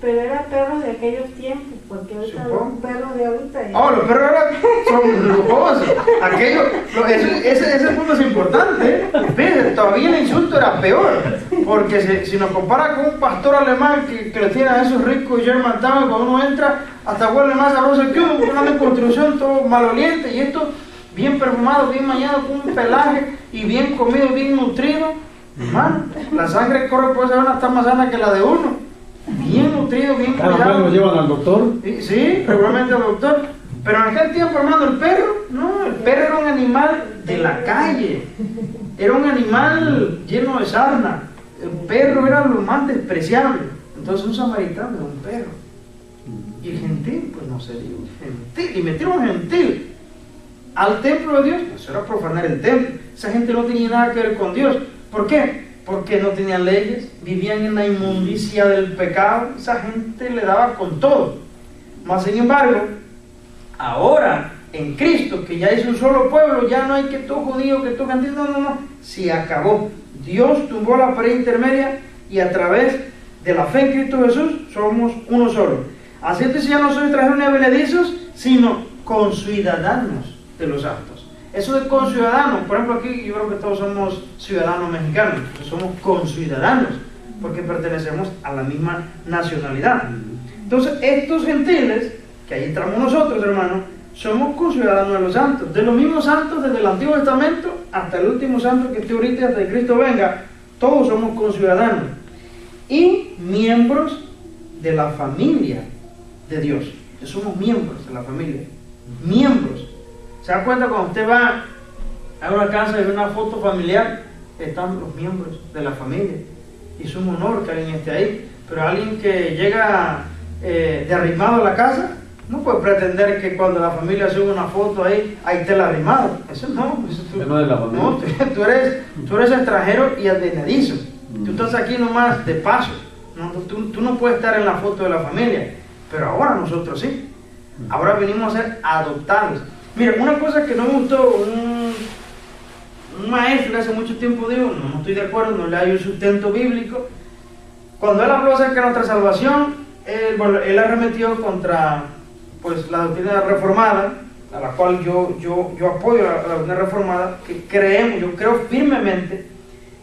pero eran perros de aquellos tiempos, porque ahorita los perros de ahorita... los perros ahora son lujosos. Ese punto es importante. Fíjense, todavía el insulto era peor, porque si nos compara con un pastor alemán que le tiene a esos ricos German Town, cuando uno entra, hasta huele más sabroso que una construcción todo maloliente, y esto bien perfumado, bien bañado, con un pelaje, y bien comido, bien nutrido. Hermano, la sangre corre por esa vena, está más sana que la de uno. Bien nutrido, bien cuidado. ¿Cada vez lo llevan al doctor? Sí, regularmente al doctor. Pero en aquel tiempo, hermano, el perro era un animal de la calle. Era un animal lleno de sarna. El perro era lo más despreciable. Entonces un samaritano era un perro. Y el gentil, pues no sería un gentil. Y metieron gentil al templo de Dios. Eso era profanar el templo. Esa gente no tenía nada que ver con Dios. ¿Por qué? Porque no tenían leyes, vivían en la inmundicia del pecado. Esa gente le daba con todo. Mas sin embargo, ahora en Cristo, que ya es un solo pueblo, ya no hay que todo judío, que todo gentil, no, se acabó. Dios tumbó la pared intermedia y a través de la fe en Cristo Jesús somos uno solo. Así es que ya no soy extranjeros ni advenedizos, sino conciudadanos de los santos. Eso de conciudadanos, por ejemplo aquí yo creo que todos somos ciudadanos mexicanos, somos conciudadanos, porque pertenecemos a la misma nacionalidad. Entonces estos gentiles, que ahí entramos nosotros, hermanos, somos conciudadanos de los santos, de los mismos santos desde el Antiguo Testamento hasta el último santo que esté ahorita, hasta que Cristo venga. Todos somos conciudadanos y miembros de la familia de Dios. Somos miembros de la familia, miembros. ¿Se da cuenta cuando usted va a una casa y ve una foto familiar? Están los miembros de la familia. Y es un honor que alguien esté ahí. Pero alguien que llega de arrimado a la casa, no puede pretender que cuando la familia sube una foto ahí esté el arrimado. Eso no. Eso no es la familia. No, tú eres extranjero y advenedizo. Tú estás aquí nomás de paso. No, tú no puedes estar en la foto de la familia. Pero ahora nosotros sí. Ahora venimos a ser adoptados. Mira, una cosa que no me gustó, un maestro que hace mucho tiempo dijo, no estoy de acuerdo, no le hay un sustento bíblico. Cuando él habló acerca de nuestra salvación, él arremetió contra pues, la doctrina reformada, a la cual yo apoyo a la doctrina reformada, que yo creo firmemente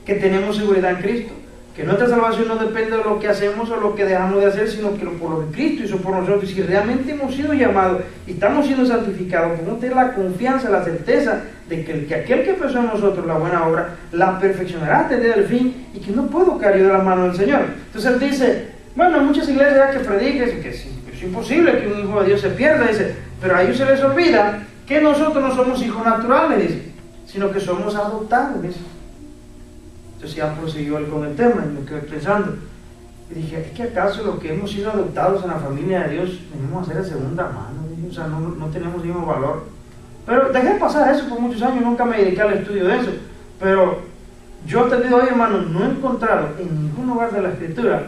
que tenemos seguridad en Cristo, que nuestra salvación no depende de lo que hacemos o lo que dejamos de hacer, sino que por lo que Cristo hizo por nosotros. Y si realmente hemos sido llamados y estamos siendo santificados, podemos tener la confianza, la certeza de que aquel que empezó en nosotros la buena obra, la perfeccionará hasta el día del fin, y que no puedo caer yo de la mano del Señor. Entonces él dice, bueno, en muchas iglesias que prediquen que es imposible que un hijo de Dios se pierda, dice, pero a ellos se les olvida que nosotros no somos hijos naturales, dice, sino que somos adoptados, dice. Entonces ya prosiguió él con el tema y me quedé pensando. Y dije, ¿es que acaso los que hemos sido adoptados en la familia de Dios venimos a ser de segunda mano? Dije, o sea, no tenemos el mismo valor. Pero dejé pasar eso por muchos años, nunca me dediqué al estudio de eso. Pero yo te digo hoy, hermano, no he encontrado en ningún lugar de la Escritura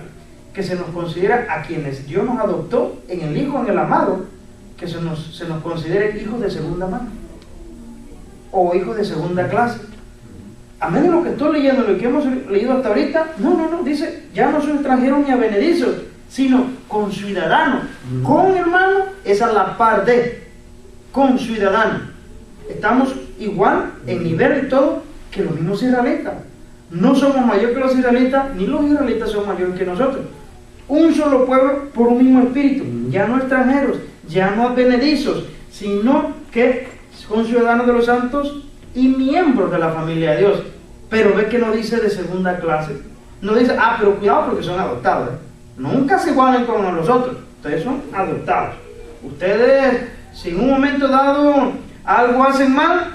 que se nos considera a quienes Dios nos adoptó en el Hijo, en el amado, que se nos considere hijos de segunda mano o hijos de segunda clase. A menos de lo que estoy leyendo, lo que hemos leído hasta ahorita, no, dice, ya no soy extranjero ni advenedizos, sino conciudadanos. Con hermano es a la par de conciudadanos. Estamos igual en nivel y todo que los mismos israelitas. No somos mayor que los israelitas, ni los israelitas son mayores que nosotros. Un solo pueblo por un mismo espíritu, ya no extranjeros, ya no advenedizos, sino que son ciudadanos de los santos y miembros de la familia de Dios. Pero ve que no dice de segunda clase, no dice, pero cuidado porque son adoptados, nunca se igualan con los otros, ustedes son adoptados. Ustedes, si en un momento dado algo hacen mal,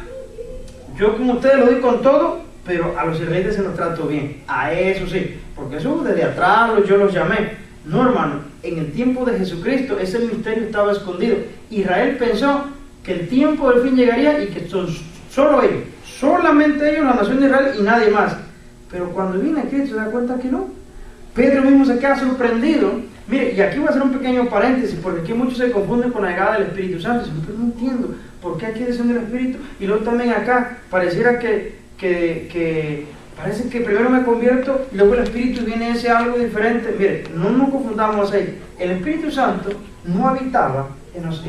yo con ustedes lo doy con todo, pero a los israelitas se los trato bien, a eso sí, porque eso desde atrás yo los llamé. No, hermano, en el tiempo de Jesucristo ese misterio estaba escondido. Israel pensó que el tiempo del fin llegaría y que son solo ellos, solamente ellos, la nación de Israel y nadie más. Pero cuando viene Cristo se da cuenta que no. Pedro mismo se queda sorprendido. Mire, y aquí voy a hacer un pequeño paréntesis, porque aquí muchos se confunden con la llegada del Espíritu Santo. Pero no entiendo por qué aquí desciende el Espíritu y luego también acá pareciera que parece que primero me convierto y luego el Espíritu viene ese algo diferente. Mire, no nos confundamos ahí. El Espíritu Santo no habitaba en los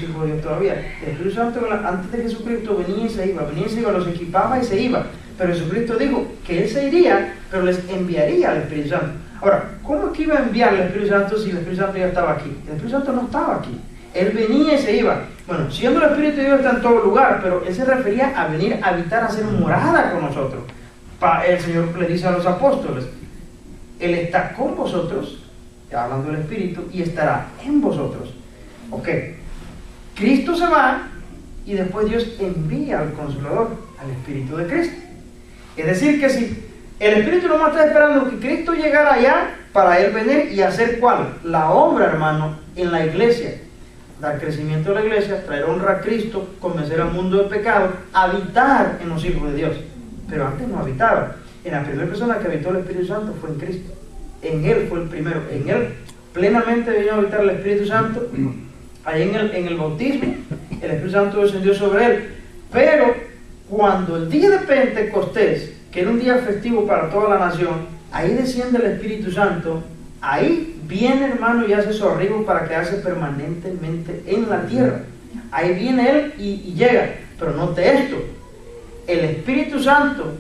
hijos de Dios todavía. El Espíritu Santo antes de Jesucristo venía y se iba, los equipaba y se iba. Pero Jesucristo dijo que Él se iría, pero les enviaría al Espíritu Santo. Ahora, ¿cómo es que iba a enviar el Espíritu Santo si el Espíritu Santo ya estaba aquí? El Espíritu Santo no estaba aquí. Él venía y se iba. Bueno, siendo el Espíritu de Dios está en todo lugar, pero Él se refería a venir a habitar, a hacer morada con nosotros. El Señor le dice a los apóstoles, Él está con vosotros, hablando del Espíritu, y estará en vosotros. Ok, Cristo se va y después Dios envía al Consolador, al Espíritu de Cristo. Es decir, que si el Espíritu nomás está esperando que Cristo llegara allá para Él venir y hacer ¿cuál? La obra, hermano, en la iglesia. Dar crecimiento a la iglesia, traer honra a Cristo, convencer al mundo del pecado, habitar en los hijos de Dios. Pero antes no habitaba. En la primera persona que habitó el Espíritu Santo fue en Cristo. En Él fue el primero. En Él plenamente vino a habitar el Espíritu Santo. Ahí en el bautismo, el Espíritu Santo descendió sobre Él. Pero cuando el día de Pentecostés, que era un día festivo para toda la nación, ahí desciende el Espíritu Santo. Ahí viene, hermano, y hace su arribo para quedarse permanentemente en la tierra. Ahí viene Él y llega. Pero note esto. El Espíritu Santo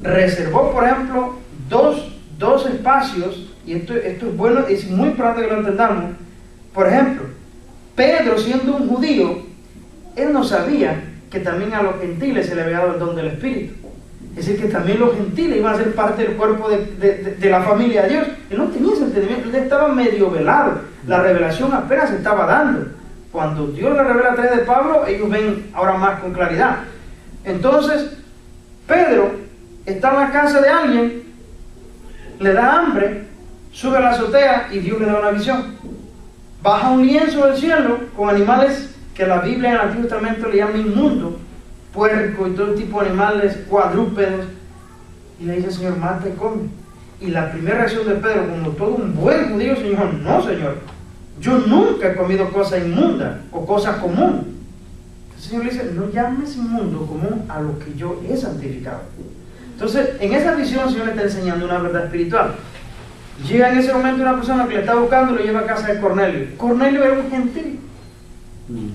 reservó, por ejemplo, dos espacios, y esto es bueno, es muy importante que lo entendamos. Por ejemplo, Pedro, siendo un judío, él no sabía que también a los gentiles se le había dado el don del Espíritu. Es decir, que también los gentiles iban a ser parte del cuerpo de la familia de Dios. Él no tenía ese entendimiento, él estaba medio velado. La revelación apenas se estaba dando. Cuando Dios le revela a través de Pablo, ellos ven ahora más con claridad. Entonces, Pedro está en la casa de alguien, le da hambre, sube a la azotea y Dios le da una visión. Baja un lienzo del cielo con animales que la Biblia en el Antiguo Testamento le llama inmundo, puerco y todo tipo de animales, cuadrúpedos, y le dice: Señor, mata y come. Y la primera reacción de Pedro, como todo un buen judío, Señor, no, Señor, yo nunca he comido cosa inmunda o cosa común. El Señor le dice: no llames inmundo común a lo que yo he santificado. Entonces, en esa visión el Señor le está enseñando una verdad espiritual. Llega en ese momento una persona que le está buscando y lo lleva a casa de Cornelio. Cornelio era un gentil.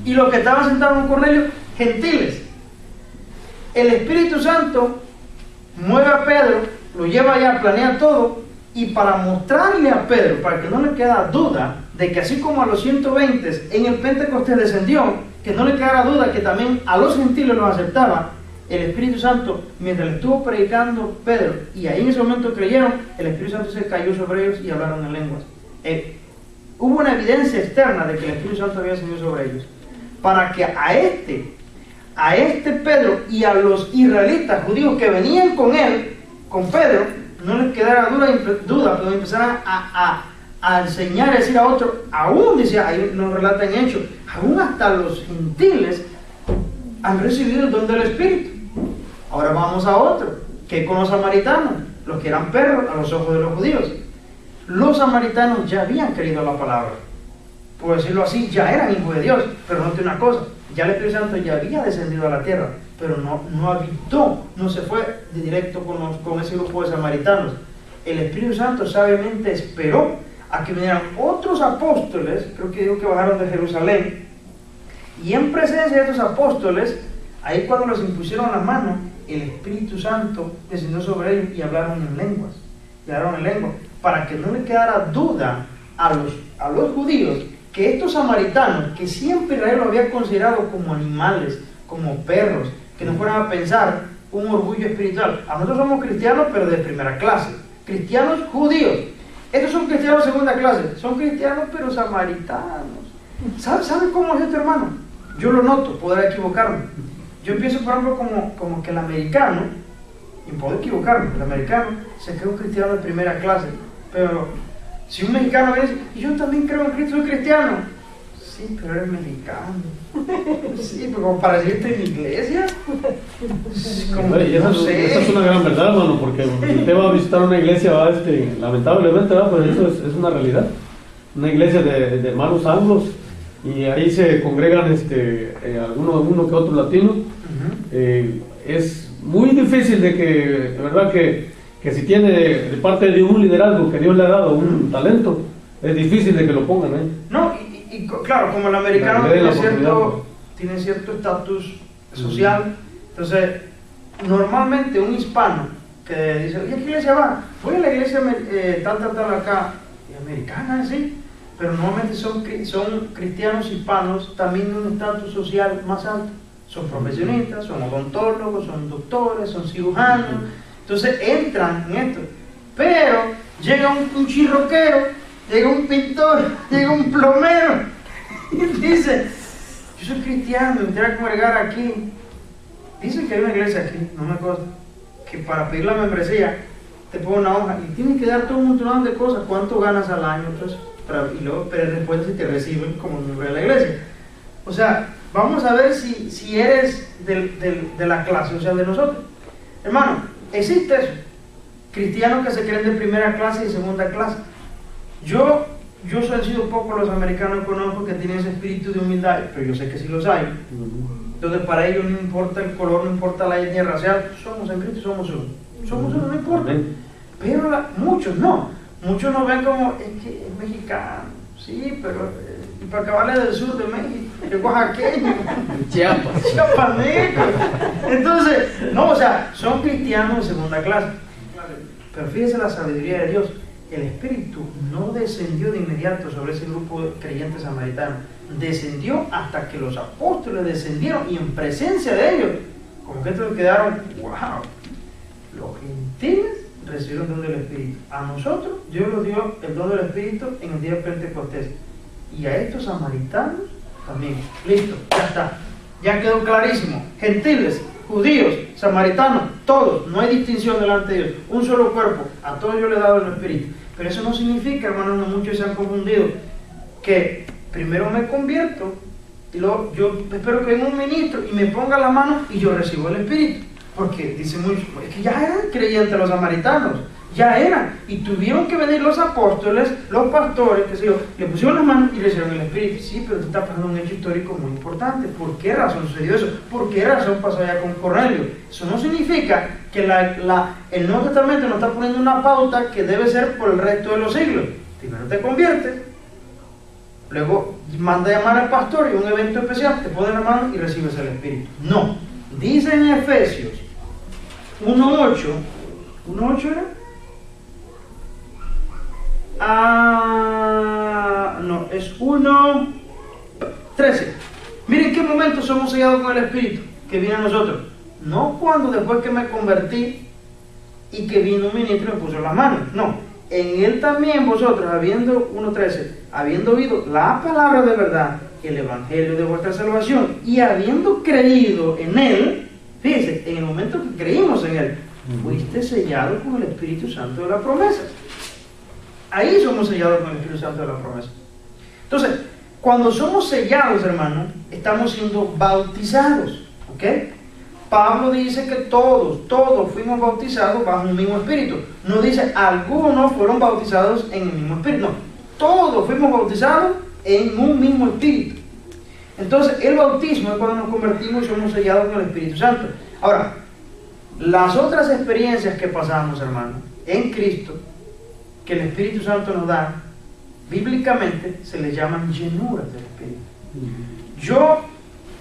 Y los que estaban sentados con Cornelio, gentiles. El Espíritu Santo mueve a Pedro, lo lleva allá, planea todo, y para mostrarle a Pedro, para que no le quede duda de que así como a los 120 en el Pentecostés descendió, que no le quedara duda que también a los gentiles los aceptaba, el Espíritu Santo, mientras le estuvo predicando Pedro, y ahí en ese momento creyeron, el Espíritu Santo se cayó sobre ellos y hablaron en lenguas. Hubo una evidencia externa de que el Espíritu Santo había descendido sobre ellos, para que a este Pedro y a los israelitas judíos que venían con él, con Pedro, no les quedara duda, pero empezaran a enseñar, a decir a otros, aún, dice, ahí nos relata en Hechos, aún hasta los gentiles han recibido el don del Espíritu. Ahora vamos a otro, que con los samaritanos, los que eran perros a los ojos de los judíos. Los samaritanos ya habían creído la palabra, por decirlo así, ya eran hijos de Dios. Pero note una cosa, ya el Espíritu Santo ya había descendido a la tierra, pero no habitó, no se fue de directo con ese grupo de samaritanos. El Espíritu Santo sabiamente esperó a que vinieran otros apóstoles, creo que digo que bajaron de Jerusalén, y en presencia de estos apóstoles, ahí cuando los impusieron la mano, el Espíritu Santo descendió sobre ellos y hablaron en lenguas, para que no le quedara duda a los judíos que estos samaritanos, que siempre Israel lo había considerado como animales, como perros, que no fueran a pensar un orgullo espiritual. A nosotros somos cristianos, pero de primera clase, cristianos judíos. Estos son cristianos de segunda clase, son cristianos pero samaritanos. ¿Sabe cómo es esto, hermano? Yo lo noto, podré equivocarme. Yo pienso, por ejemplo, como que el americano, y puedo equivocarme, el americano se cree un cristiano de primera clase, pero si un mexicano viene y yo también creo en Cristo, soy cristiano. Sí, pero eres mexicano. Sí, pero como para decirte en iglesia. Como, no sé. Esa es una gran verdad, hermano, porque usted va a visitar una iglesia, lamentablemente, pues eso es una realidad. Una iglesia de hermanos anglos, y ahí se congregan uno que otro latino. Es muy difícil de verdad que si tiene de parte de un liderazgo que Dios le ha dado un talento, es difícil de que lo pongan ahí. No, y claro, como el americano tiene cierto estatus social, entonces normalmente un hispano que dice, ¿y a qué iglesia va? Voy a la iglesia tal acá, y americana, sí, pero normalmente son cristianos hispanos también de un estatus social más alto. Son profesionistas, son odontólogos, son doctores, son cirujanos, entonces entran en esto. Pero llega un chirroquero, llega un pintor, llega un plomero y dice, yo soy cristiano, me voy a congregar aquí. Dicen que hay una iglesia aquí, no me acuerdo, que para pedir la membresía te pone una hoja y tienes que dar todo un montón de cosas, cuánto ganas al año, entonces, pero después te reciben como miembro de la iglesia. O sea, vamos a ver si eres de la clase, o sea, de nosotros. Hermano, existe eso. Cristianos que se creen de primera clase y de segunda clase. Yo he sido poco los americanos conozco que tienen ese espíritu de humildad, pero yo sé que sí los hay. Entonces para ellos no importa el color, no importa la etnia racial, somos en Cristo, somos uno. Somos uno, no importa. Pero muchos no. Muchos nos ven como, es que es mexicano, sí, pero y para acabarle del sur de México, es oaxaqueño, chiapaneco. Entonces, no, o sea, son cristianos de segunda clase. Pero fíjese la sabiduría de Dios. El Espíritu no descendió de inmediato sobre ese grupo de creyentes samaritanos. Descendió hasta que los apóstoles descendieron y en presencia de ellos, como que estos quedaron, wow, los gentiles recibieron el don del Espíritu. A nosotros Dios nos dio el don del Espíritu en el día de Pentecostés. Y a estos samaritanos también. Listo, ya está. Ya quedó clarísimo. Gentiles, judíos, samaritanos, todos, no hay distinción delante de Dios. Un solo cuerpo, a todos yo le he dado el Espíritu. Pero eso no significa, hermanos, no muchos se han confundido, que primero me convierto y luego yo espero que venga un ministro y me ponga la mano y yo recibo el Espíritu. Porque dicen muchos, es que ya eran creyentes los samaritanos, ya eran, y tuvieron que venir los apóstoles, los pastores, qué sé yo, le pusieron las manos y recibieron el Espíritu. Sí, pero está pasando un hecho histórico muy importante. ¿Por qué razón sucedió eso? ¿Por qué razón pasó allá con Cornelio? Eso no significa que el Nuevo Testamento nos está poniendo una pauta que debe ser por el resto de los siglos. Primero te conviertes, luego manda a llamar al pastor y un evento especial, te pone la mano y recibes el Espíritu. No, dice en Efesios 1:8, ¿era? No, es 1:13. Miren qué momento somos sellados con el Espíritu que viene a nosotros. No cuando después que me convertí y que vino un ministro y me puso las manos. No, en él también vosotros, habiendo 1:13, habiendo oído la palabra de verdad, el evangelio de vuestra salvación, y habiendo creído en él, fíjense, en el momento que creímos en él, fuiste sellado con el Espíritu Santo de la promesa. Ahí somos sellados con el Espíritu Santo de la promesa. Entonces, cuando somos sellados, hermano, estamos siendo bautizados, ¿ok? Pablo dice que todos fuimos bautizados bajo un mismo espíritu. No dice algunos fueron bautizados en el mismo espíritu, no. Todos fuimos bautizados en un mismo espíritu. Entonces, el bautismo es cuando nos convertimos y somos sellados con el Espíritu Santo. Ahora, las otras experiencias que pasamos, hermano, en Cristo, que el Espíritu Santo nos da, bíblicamente se le llaman llenuras del Espíritu. Yo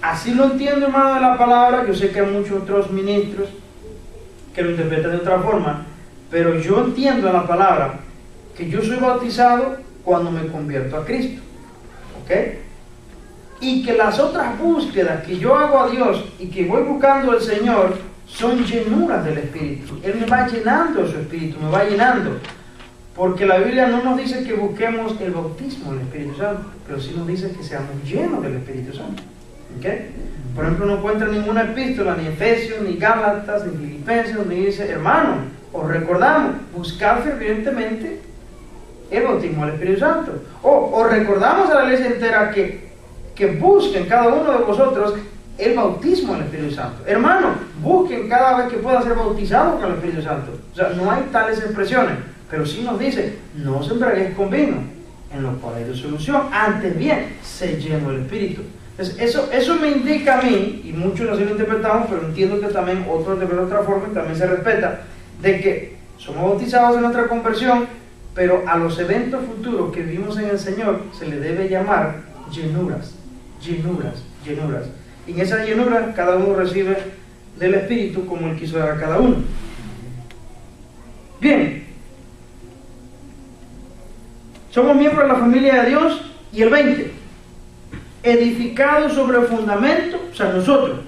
así lo entiendo, hermano, de la palabra. Yo sé que hay muchos otros ministros que lo interpretan de otra forma, pero yo entiendo en la palabra que yo soy bautizado cuando me convierto a Cristo, ¿ok? Y que las otras búsquedas que yo hago a Dios y que voy buscando al Señor son llenuras del Espíritu. Él me va llenando de su Espíritu, me va llenando. Porque la Biblia no nos dice que busquemos el bautismo del Espíritu Santo, pero sí nos dice que seamos llenos del Espíritu Santo. ¿Okay? Por ejemplo, no encuentra ninguna epístola, ni Efesios, ni Gálatas, ni Filipenses, donde dice, hermano, os recordamos, buscad fervientemente el bautismo del Espíritu Santo. O os recordamos a la iglesia entera que busquen cada uno de vosotros el bautismo del Espíritu Santo. Hermano, busquen cada vez que puedan ser bautizados con el Espíritu Santo. O sea, no hay tales expresiones, pero sí nos dice, no os embriaguéis con vino, en lo cual hay disolución, antes bien, se lleno del Espíritu. Entonces, eso me indica a mí, y muchos así lo interpretamos, pero entiendo que también otros interpretan de otra forma y también se respeta, de que somos bautizados en nuestra conversión, pero a los eventos futuros que vivimos en el Señor se le debe llamar llenuras, llenuras, llenuras. Y en esas llenuras cada uno recibe del Espíritu como Él quiso dar a cada uno. Bien, somos miembros de la familia de Dios. Y el 20, edificados sobre el fundamento, o sea, nosotros,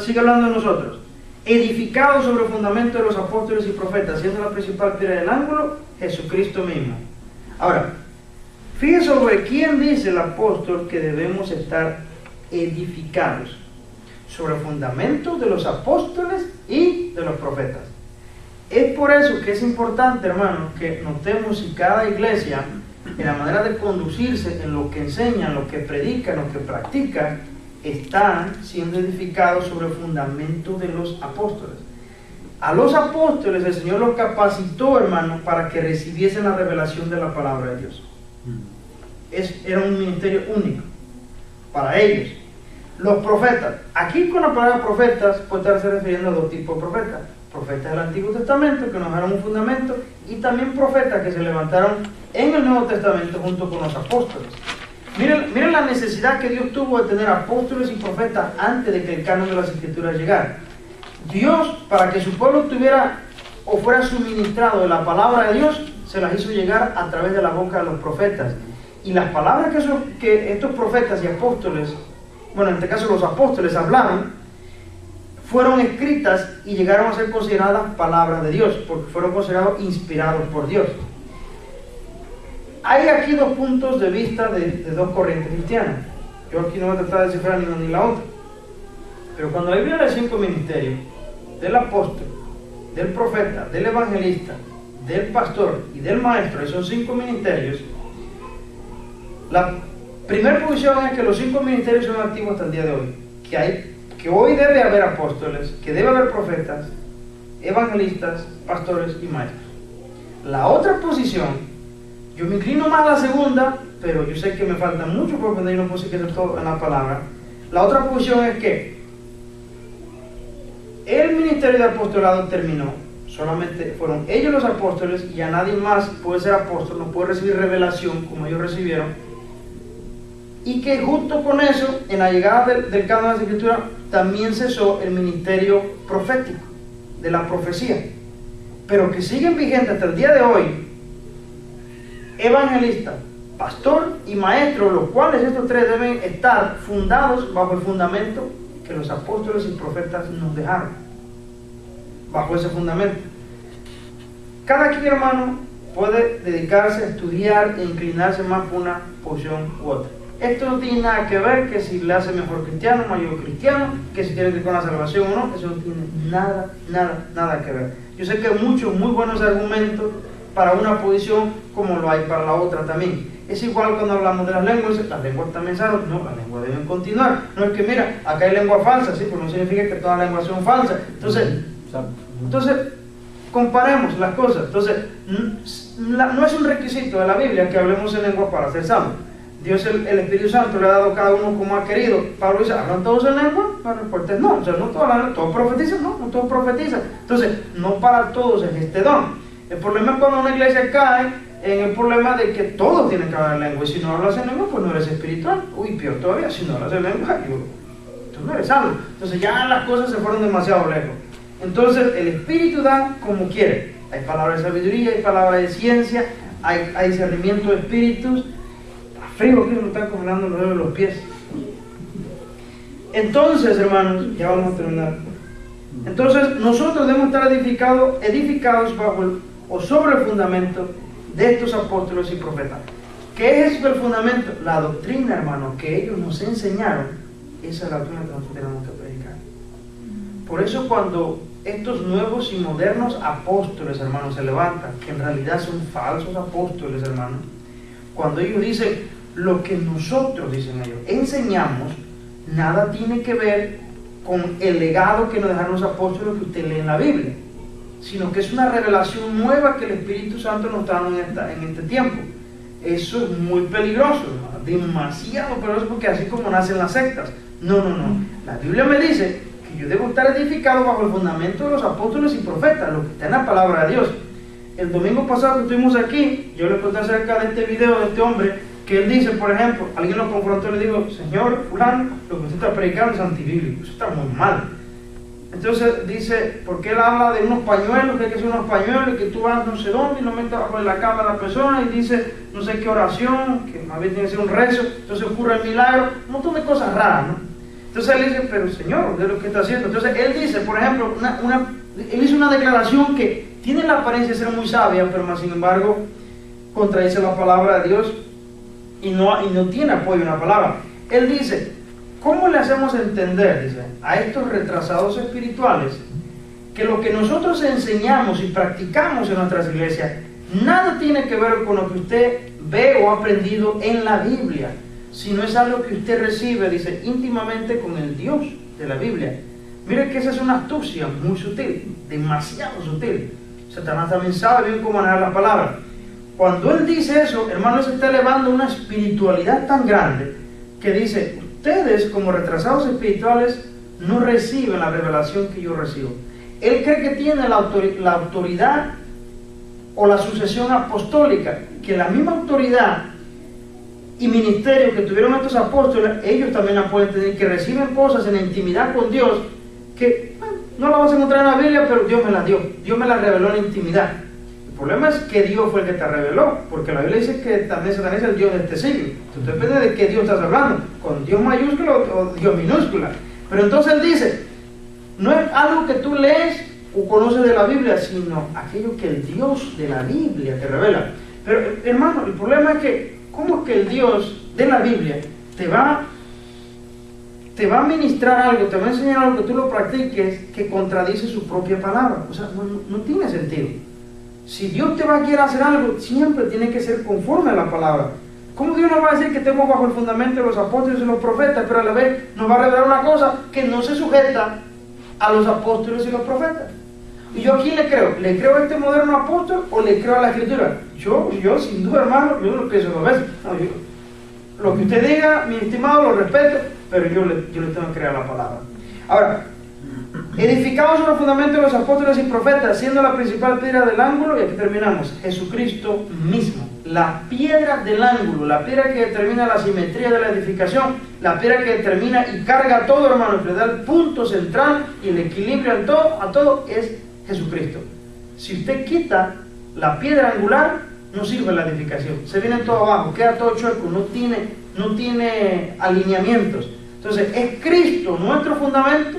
sigue hablando de nosotros, edificados sobre el fundamento de los apóstoles y profetas, siendo la principal piedra del ángulo, Jesucristo mismo. Ahora, fíjense sobre quién dice el apóstol que debemos estar edificados: sobre el fundamento de los apóstoles y de los profetas. Es por eso que es importante, hermanos, que notemos si cada iglesia, en la manera de conducirse, en lo que enseña, en lo que predica, en lo que practica, están siendo edificados sobre el fundamento de los apóstoles. A los apóstoles el Señor los capacitó, hermanos, para que recibiesen la revelación de la palabra de Dios. Era un ministerio único para ellos. Los profetas, aquí con la palabra profetas puede estarse refiriendo a dos tipos de profetas: profetas del Antiguo Testamento que nos dieron un fundamento, y también profetas que se levantaron en el Nuevo Testamento junto con los apóstoles. Miren la necesidad que Dios tuvo de tener apóstoles y profetas antes de que el canon de las Escrituras llegara. Dios, para que su pueblo tuviera o fuera suministrado de la palabra de Dios, se las hizo llegar a través de la boca de los profetas. Y las palabras que estos profetas y apóstoles, bueno, en este caso los apóstoles, hablaron, fueron escritas y llegaron a ser consideradas palabras de Dios, porque fueron considerados inspirados por Dios. Hay aquí dos puntos de vista de dos corrientes cristianas. Yo aquí no voy a tratar de descifrar ni una ni la otra. Pero cuando la Biblia habla de 5 ministerios, del apóstol, del profeta, del evangelista, del pastor y del maestro, esos 5 ministerios, la primera posición es que los 5 ministerios son activos hasta el día de hoy. Que hoy debe haber apóstoles, que debe haber profetas, evangelistas, pastores y maestros. La otra posición, yo me inclino más a la segunda, pero yo sé que me falta mucho por aprender y no puedo decir todo en la palabra. La otra posición es que el ministerio de apostolado terminó, solamente fueron ellos los apóstoles y ya nadie más puede ser apóstol, no puede recibir revelación como ellos recibieron. Y que junto con eso, en la llegada del canon de la Escritura, también cesó el ministerio profético, de la profecía, pero que siguen vigentes hasta el día de hoy: evangelista, pastor y maestro, los cuales estos tres deben estar fundados bajo el fundamento que los apóstoles y profetas nos dejaron, bajo ese fundamento. Cada quien, hermano, puede dedicarse a estudiar e inclinarse más por una posición u otra. Esto no tiene nada que ver que si le hace mejor cristiano, mayor cristiano, que si tiene que ver con la salvación o no. Eso no tiene nada que ver. Yo sé que hay muchos muy buenos argumentos para una posición como lo hay para la otra también. Es igual cuando hablamos de las lenguas también saben, no, las lenguas deben continuar. No es que mira, acá hay lengua falsa, sí, pues no significa que todas las lenguas son falsas. Entonces comparemos las cosas. Entonces, no es un requisito de la Biblia que hablemos en lengua para ser salvos. Dios, el Espíritu Santo, le ha dado a cada uno como ha querido. Pablo dice, ¿hablan todos en lengua? La respuesta es no. O sea, no todos profetizan, no todos profetizan. Entonces, no para todos es este don. El problema es cuando una iglesia cae en el problema de que todos tienen que hablar en lengua. Y si no hablas en lengua, pues no eres espiritual. Uy, peor todavía, si no hablas en lengua, tú no eres salvo. Entonces ya las cosas se fueron demasiado lejos. Entonces, el Espíritu da como quiere. Hay palabras de sabiduría, hay palabras de ciencia, hay discernimiento de espíritus. Frío que me está congelando los dedos de los pies. Entonces, hermanos, ya vamos a terminar. Entonces, nosotros debemos estar edificados bajo o sobre el fundamento de estos apóstoles y profetas. ¿Qué es el fundamento? La doctrina, hermanos, que ellos nos enseñaron. Esa es la doctrina que nosotros tenemos que predicar. Por eso, cuando estos nuevos y modernos apóstoles, hermanos, se levantan, que en realidad son falsos apóstoles, hermanos, cuando ellos dicen lo que nosotros, dicen ellos, enseñamos, nada tiene que ver con el legado que nos dejaron los apóstoles que usted lee en la Biblia, sino que es una revelación nueva que el Espíritu Santo nos está dando en este tiempo. Eso es muy peligroso, ¿no? Demasiado peligroso, porque así como nacen las sectas. No. La Biblia me dice que yo debo estar edificado bajo el fundamento de los apóstoles y profetas, lo que está en la palabra de Dios. El domingo pasado que estuvimos aquí, yo les conté acerca de este video de este hombre, que él dice, por ejemplo, alguien lo confrontó y le dijo, señor fulano, lo que usted está predicando es antibíblico, eso está muy mal. Entonces dice, porque él habla de unos pañuelos, que hay que hacer unos pañuelos, que tú vas no sé dónde y lo metes bajo la cama a la persona y dice no sé qué oración, que más bien tiene que ser un rezo, entonces ocurre el milagro, un montón de cosas raras, ¿no? Entonces él dice, pero señor, ¿de lo que está haciendo? Entonces él dice, por ejemplo, él hizo una declaración que tiene la apariencia de ser muy sabia, pero más sin embargo contradice la palabra de Dios y no tiene apoyo en la palabra. Él dice, ¿cómo le hacemos entender, dice, a estos retrasados espirituales que lo que nosotros enseñamos y practicamos en nuestras iglesias nada tiene que ver con lo que usted ve o ha aprendido en la Biblia, sino es algo que usted recibe, dice, íntimamente con el Dios de la Biblia? Mire que esa es una astucia muy sutil, demasiado sutil. Satanás también sabe bien cómo manejar la palabra. Cuando él dice eso, hermano, se está elevando una espiritualidad tan grande que dice, ustedes como retrasados espirituales no reciben la revelación que yo recibo. Él cree que tiene la autoridad o la sucesión apostólica, que la misma autoridad y ministerio que tuvieron estos apóstoles, ellos también la pueden tener, que reciben cosas en la intimidad con Dios, que no la vas a encontrar en la Biblia, pero Dios me las dio, Dios me las reveló en la intimidad. El problema es que Dios fue el que te reveló, porque la Biblia dice que también Satanás es el Dios de este siglo. Entonces depende de qué Dios estás hablando, con Dios mayúsculo o Dios minúscula. Pero entonces él dice, no es algo que tú lees o conoces de la Biblia, sino aquello que el Dios de la Biblia te revela. Pero hermano, el problema es que, ¿cómo es que el Dios de la Biblia te va a ministrar algo, te va a enseñar algo que tú lo practiques que contradice su propia palabra? O sea, no tiene sentido. Si Dios te va a querer hacer algo, siempre tiene que ser conforme a la palabra. ¿Cómo Dios nos va a decir que estemos bajo el fundamento de los apóstoles y los profetas, pero a la vez nos va a revelar una cosa que no se sujeta a los apóstoles y los profetas? ¿Y yo a quién le creo? ¿Le creo a este moderno apóstol o le creo a la Escritura? Yo sin duda, hermano, yo no lo pienso dos veces. No, lo que usted diga, mi estimado, lo respeto, pero yo le tengo que creer a la palabra. Ahora, edificados sobre el fundamento de los apóstoles y profetas, siendo la principal piedra del ángulo, y aquí terminamos, Jesucristo mismo, la piedra del ángulo, la piedra que determina la simetría de la edificación, la piedra que determina y carga todo, hermano, que le da el punto central y el equilibrio a todo es Jesucristo. Si usted quita la piedra angular, no sirve la edificación, se viene todo abajo, queda todo chueco, no tiene alineamientos. Entonces es Cristo nuestro fundamento.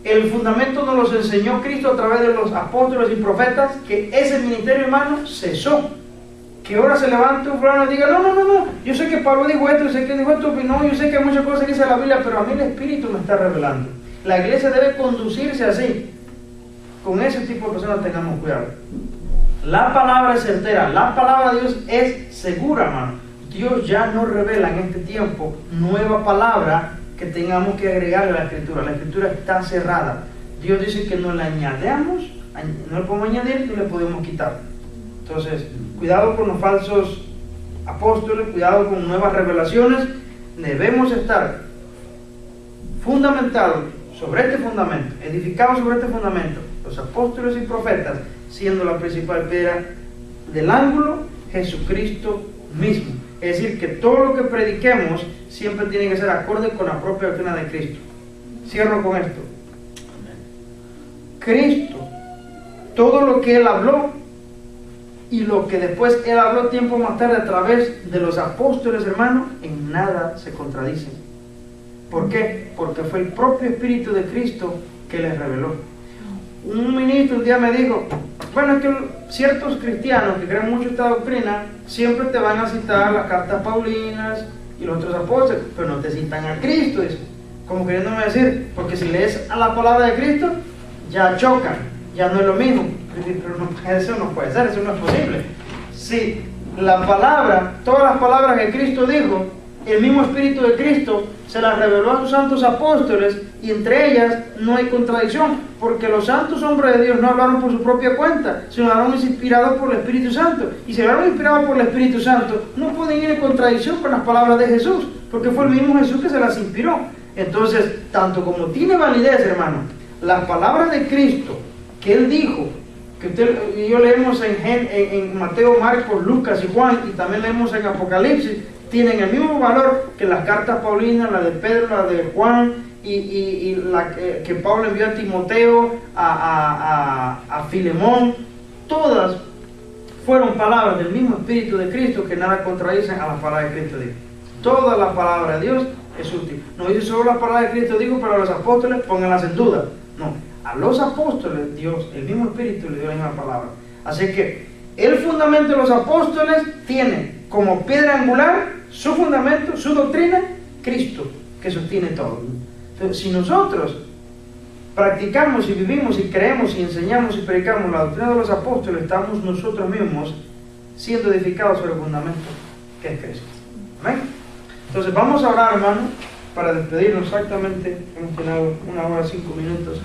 El fundamento nos los enseñó Cristo a través de los apóstoles y profetas, que ese ministerio, hermano, cesó. Que ahora se levante un fulano y diga, no, yo sé que Pablo dijo esto, yo sé que dijo esto, no, yo sé que hay muchas cosas que dice la Biblia, pero a mí el Espíritu me está revelando. La iglesia debe conducirse así. Con ese tipo de personas tengamos cuidado. La palabra es certera, la palabra de Dios es segura, hermano. Dios ya nos revela en este tiempo nueva palabra que tengamos que agregarle a la Escritura. La Escritura está cerrada. Dios dice que no le añadamos, no le podemos añadir ni le podemos quitar. Entonces, cuidado con los falsos apóstoles, cuidado con nuevas revelaciones. Debemos estar fundamentados sobre este fundamento, edificados sobre este fundamento, los apóstoles y profetas, siendo la principal piedra del ángulo Jesucristo mismo. Es decir, que todo lo que prediquemos siempre tiene que ser acorde con la propia doctrina de Cristo. Cierro con esto. Cristo, todo lo que Él habló y lo que después Él habló tiempo más tarde a través de los apóstoles, hermanos, en nada se contradicen. ¿Por qué? Porque fue el propio Espíritu de Cristo que les reveló. Un ministro un día me dijo, bueno, es que ciertos cristianos que creen mucho esta doctrina siempre te van a citar las cartas paulinas y los otros apóstoles, pero no te citan a Cristo, dice, como queriéndome decir, porque si lees a la palabra de Cristo ya chocan, ya no es lo mismo. Pero no, eso no puede ser, eso no es posible. Si la palabra, todas las palabras que Cristo dijo, el mismo Espíritu de Cristo se las reveló a sus santos apóstoles, y entre ellas no hay contradicción, porque los santos hombres de Dios no hablaron por su propia cuenta, sino hablaron inspirados por el Espíritu Santo. Y si hablaron inspirados por el Espíritu Santo, no pueden ir en contradicción con las palabras de Jesús, porque fue el mismo Jesús que se las inspiró. Entonces, tanto como tiene validez, hermano, las palabras de Cristo que Él dijo, que usted y yo leemos en Mateo, Marcos, Lucas y Juan, y también leemos en Apocalipsis, tienen el mismo valor que las cartas paulinas, la de Pedro, la de Juan, y la que Pablo envió a Timoteo, a Filemón. Todas fueron palabras del mismo Espíritu de Cristo que nada contradicen a las palabras de Cristo. Toda la palabra de Dios es útil. No dice solo la palabra de Cristo, digo, pero a los apóstoles pónganlas en duda. No, a los apóstoles Dios, el mismo Espíritu, le dio la misma palabra. Así que el fundamento de los apóstoles tiene como piedra angular su fundamento, su doctrina, Cristo, que sostiene todo. Entonces, si nosotros practicamos y vivimos y creemos y enseñamos y predicamos la doctrina de los apóstoles, estamos nosotros mismos siendo edificados sobre el fundamento que es Cristo. ¿Amén? Entonces vamos a orar, hermano, para despedirnos. Exactamente hemos tenido 1 hora 5 minutos.